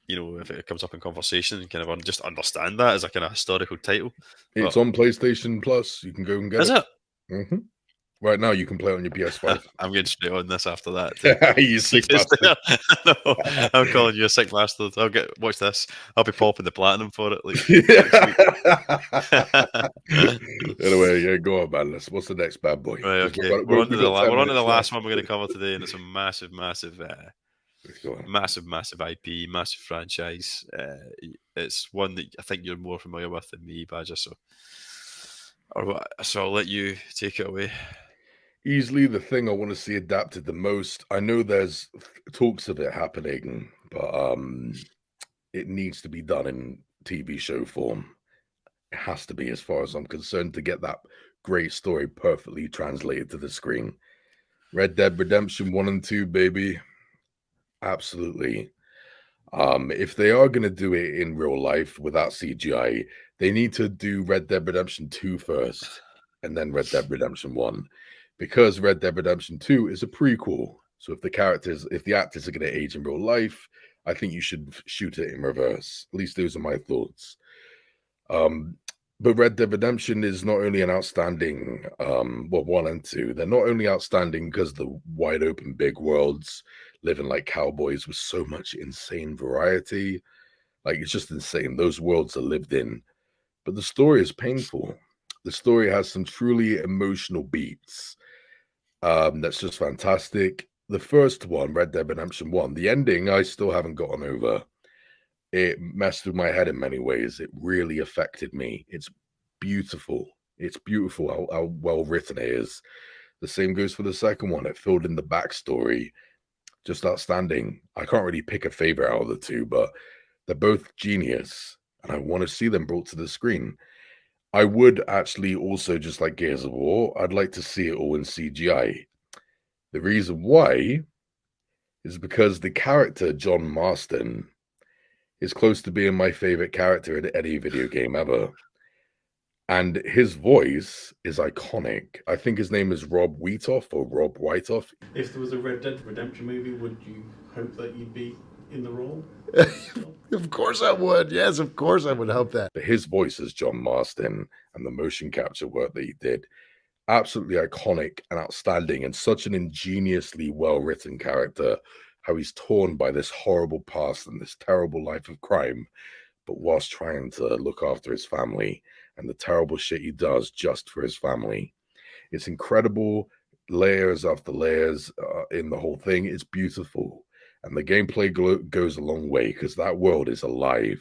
if it comes up in conversation and kind of just understand that as a kind of historical title. It's on PlayStation Plus. You can go and get it. Is it? Mm-hmm. Right now, you can play it on your PS5. I'm getting straight on this after that. You sick bastard. No, I'm calling you a sick bastard. Watch this. I'll be popping the platinum for it. Anyway, go on, man. What's the next bad boy? Right, okay. We're on to the last one we're going to cover today, and it's a massive IP, massive franchise. It's one that I think you're more familiar with than me, Badger. So I'll let you take it away. Easily the thing I want to see adapted the most. I know there's talks of it happening, but it needs to be done in TV show form. It has to be, as far as I'm concerned, to get that great story perfectly translated to the screen. Red Dead Redemption 1 and 2, baby. Absolutely. If they are going to do it in real life without CGI, they need to do Red Dead Redemption 2 first and then Red Dead Redemption 1. because Red Dead Redemption 2 is a prequel. So if the actors are going to age in real life, I think you should shoot it in reverse. At least those are my thoughts. But Red Dead Redemption is not only an outstanding, 1 and 2, they're not only outstanding because the wide open big worlds, living like cowboys with so much insane variety. Like, it's just insane. Those worlds are lived in. But the story is painful. The story has some truly emotional beats. That's just fantastic. The first one, Red Dead Redemption 1, the ending I still haven't gotten over. It messed with my head in many ways. It really affected me. It's beautiful. It's beautiful how well written it is. The same goes for the second one. It filled in the backstory. Just outstanding. I can't really pick a favorite out of the two, but they're both genius, and I want to see them brought to the screen. I would actually also, just like Gears of War, I'd like to see it all in CGI. The reason why is because the character John Marston is close to being my favorite character in any video game ever. And his voice is iconic. I think his name is Rob Whitoff or Rob Whitoff. If there was a Red Dead Redemption movie, would you hope that you'd be in the role? Of course I would. Yes, of course I would hope that. But his voice is John Marston, and the motion capture work that he did, absolutely iconic and outstanding, and such an ingeniously well-written character, how he's torn by this horrible past and this terrible life of crime, but whilst trying to look after his family and the terrible shit he does just for his family. It's incredible, layers after layers in the whole thing. It's beautiful. And the gameplay goes a long way because that world is alive.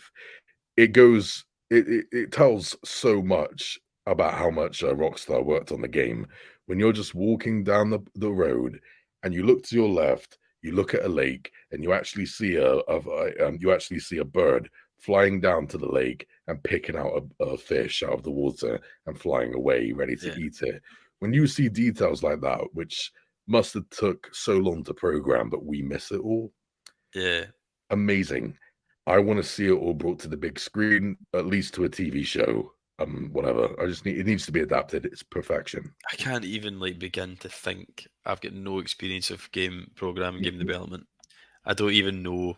It tells so much about how much Rockstar worked on the game. When you're just walking down the road and you look to your left, you look at a lake, and you actually see a bird flying down to the lake and picking out a fish out of the water and flying away, ready to eat it. When you see details like that, which must have took so long to program, but we miss it all. Yeah. Amazing. I want to see it all brought to the big screen, at least to a TV show. Whatever. It needs to be adapted. It's perfection. I can't even begin to think. I've got no experience of game programming, game development. I don't even know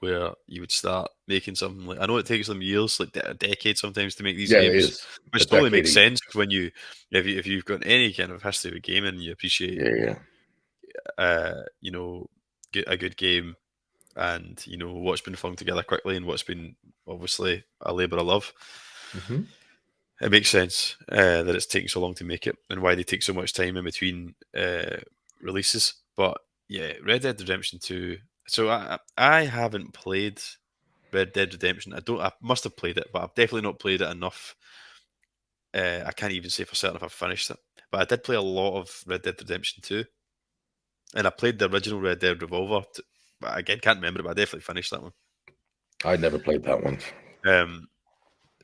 where you would start making something like. I know it takes them years, like a decade sometimes, to make these games. It is. Which totally makes sense when if you've got any kind of history of gaming, you appreciate a good game, and what's been flung together quickly and what's been obviously a labour of love. Mm-hmm. It makes sense that it's taking so long to make it and why they take so much time in between releases. But yeah, Red Dead Redemption 2. So I haven't played Red Dead Redemption. I must have played it, but I've definitely not played it enough. I can't even say for certain if I've finished it. But I did play a lot of Red Dead Redemption 2. And I played the original Red Dead Revolver. But again, can't remember it, but I definitely finished that one. I never played that one.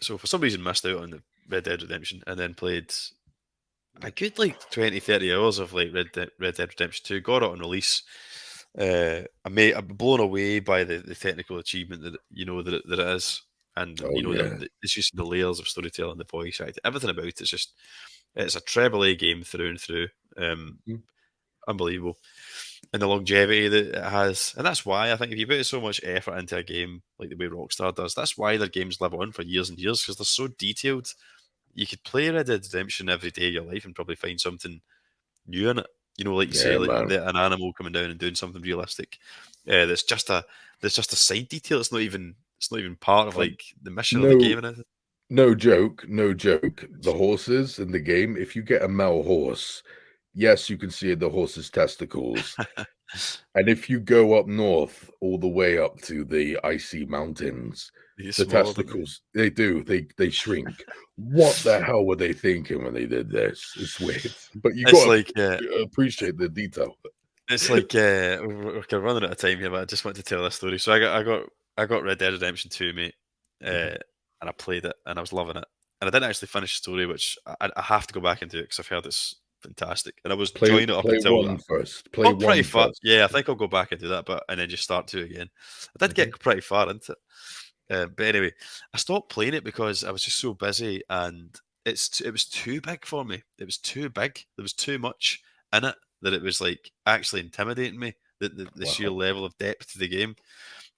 So for some reason missed out on the Red Dead Redemption and then played a good 20, 30 hours of Red Dead Redemption 2. Got it on release. I'm blown away by the technical achievement that it is, and it's just the layers of storytelling, the voice acting, everything about it's a treble A game through and through. Unbelievable. And the longevity that it has. And that's why I think if you put so much effort into a game like the way Rockstar does, that's why their games live on for years and years, because they're so detailed. You could play Red Dead Redemption every day of your life and probably find something new in it. An animal coming down and doing something realistic. That's just a side detail. It's not even part of the mission of the game. No joke. The horses in the game, if you get a male horse, yes, you can see the horse's testicles. And if you go up north, all the way up to the icy mountains, the testicles, they they shrink. What the hell were they thinking when they did this? It's weird. But you got to appreciate the detail. It's we're running out of time here, but I just want to tell this story. So I got Red Dead Redemption 2, mate, and I played it, and I was loving it. And I didn't actually finish the story, which I have to go back and do it because I've heard it's fantastic. And I was enjoying it up until one first. Play one pretty far. first. Yeah, I think I'll go back and do that, and then just start 2 again. I did get pretty far into it. But anyway, I stopped playing it because I was just so busy, and it was too big for me. It was too big. There was too much, in it that it was like actually intimidating me. The sheer Wow. level of depth to the game,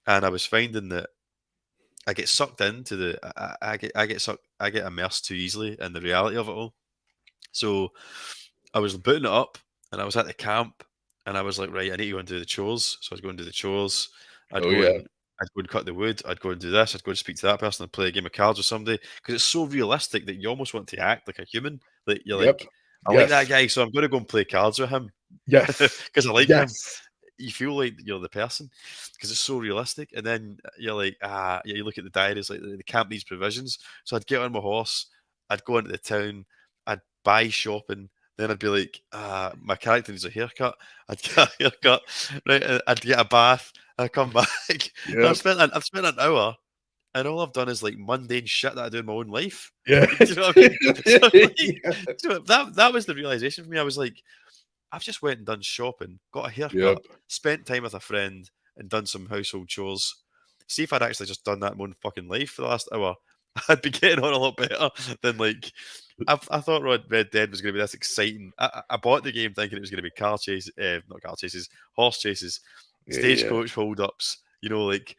and I was finding that I get sucked into I get immersed too easily in the reality of it all. So I was booting it up, and I was at the camp, and I was like, right, I need to go and do the chores. So I was going to do the chores. I'd Oh go yeah. and I'd go and cut the wood. I'd go and do this. I'd go and speak to that person and play a game of cards with somebody because it's so realistic that you almost want to act like a human. Like you're Yep. like, I like that Yes. guy, so I'm going to go and play cards with him Yes. because I like him. Yes. You feel like you're the person because it's so realistic. And then you're like, yeah, you look at the diaries, like the camp needs provisions. So I'd get on my horse, I'd go into the town, I'd buy shopping. Then I'd be like, my character needs a haircut. I'd get a haircut, right? I'd get a bath. I'd come back. And Yep. I've spent an hour, and all I've done is like mundane shit that I do in my own life. Yeah. Like, do you know what I mean? So, like, Yeah. so that was the realization for me. I was like, I've just went and done shopping, got a haircut, Yep. spent time with a friend, and done some household chores. See if I'd actually just done that in my own fucking life for the last hour, I'd be getting on a lot better than like. I thought Red Dead was going to be this exciting. I bought the game thinking it was going to be car chases, not car chases, horse chases, Yeah. Yeah. stagecoach hold-ups, like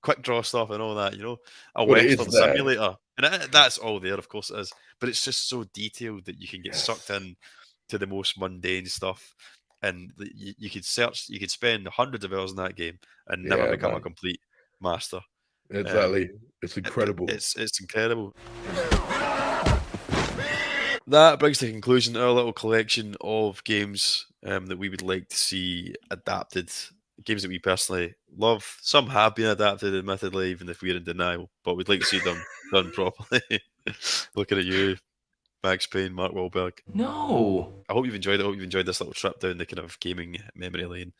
quick draw stuff and all that, a But it is Western there. simulator. And that's all there, of course it is. But it's just so detailed that you can get sucked Yes. in to the most mundane stuff. And you could spend hundreds of hours in that game and never Yeah, become a man. complete master. Exactly. It's incredible. It's incredible. That brings to conclusion our little collection of games that we would like to see adapted. Games that we personally love. Some have been adapted, admittedly, even if we're in denial. But we'd like to see them done properly. Looking at you, Max Payne, Mark Wahlberg. No. I hope you've enjoyed it. I hope you've enjoyed this little trip down the kind of gaming memory lane.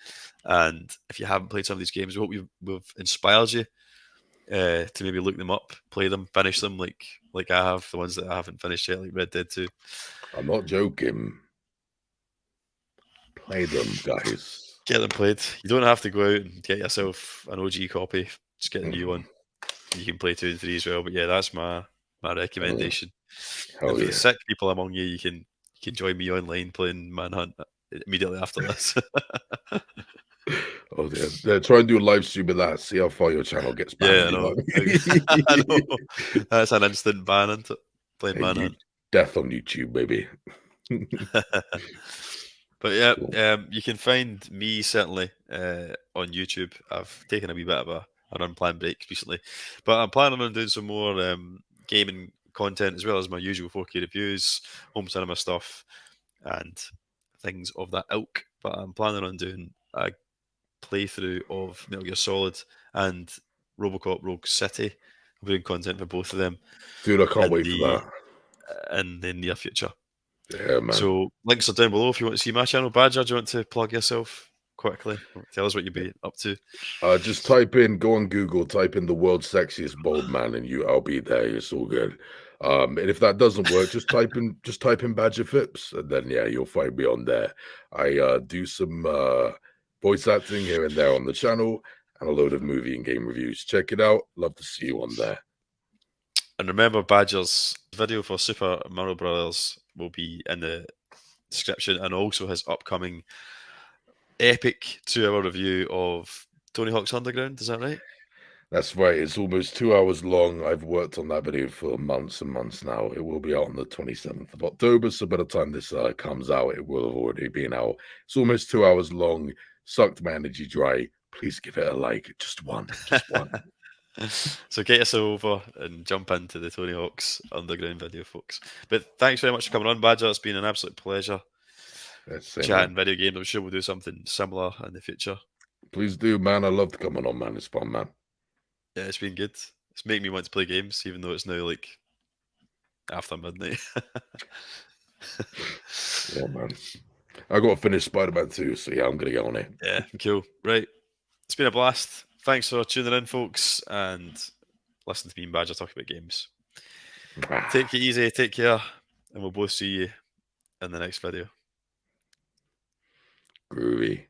And if you haven't played some of these games, we hope we've inspired you to maybe look them up, play them, finish them like I have, the ones that I haven't finished yet, like Red Dead 2. I'm not joking. Play them, guys. Get them played. You don't have to go out and get yourself an OG copy. Just get a new one. You can play 2 and 3 as well. But yeah, that's my recommendation. Hell And for yeah. the sick people among you, you can join me online playing Manhunt immediately after this. Oh, yeah. Try and do a live stream of that. See how far your channel gets Yeah, banned. I You know know. what I I mean? know. That's an instant ban, isn't it? Playing Hey, Manhunt. death on YouTube, baby. But yeah, Cool. you can find me certainly on YouTube. I've taken a wee bit of an unplanned break recently, but I'm planning on doing some more gaming content as well as my usual 4K reviews, home cinema stuff, and things of that ilk. But I'm planning on doing a playthrough of Metal Gear Solid and RoboCop Rogue City. I'm doing content for both of them Dude, I can't in wait for that. the near future. Yeah, man. So links are down below if you want to see my channel. Badger, do you want to plug yourself quickly? Tell us what you've been up to. Just go on Google, type in the world's sexiest bald man, and I'll be there. It's all good. And if that doesn't work, just type in Badger Phipps, and then yeah, you'll find me on there. I do some voice acting here and there on the channel, and a load of movie and game reviews. Check it out. Love to see you on there. And remember, Badger's video for Super Mario Brothers will be in the description, and also his upcoming epic 2-hour review of Tony Hawk's Underground. Is that right? That's right. It's almost 2 hours long. I've worked on that video for months and months now. It will be out on the 27th of October. So by the time this comes out, it will have already been out. It's almost 2 hours long. Sucked my energy dry. Please give it a like. Just one. Just one. So get yourself over and jump into the Tony Hawk's Underground video, folks. But thanks very much for coming on, Badger. It's been an absolute pleasure chatting video games. I'm sure we'll do something similar in the future. Please do, man. I loved coming on, man. It's fun, man. Yeah, it's been good. It's making me want to play games, even though it's now like after midnight. Yeah, man. I got to finish Spider-Man 2, so yeah, I'm going to get on it. Yeah, cool. Right. It's been a blast. Thanks for tuning in, folks, and listen to me and Badger talk about games. Take it easy, take care, and we'll both see you in the next video. Groovy.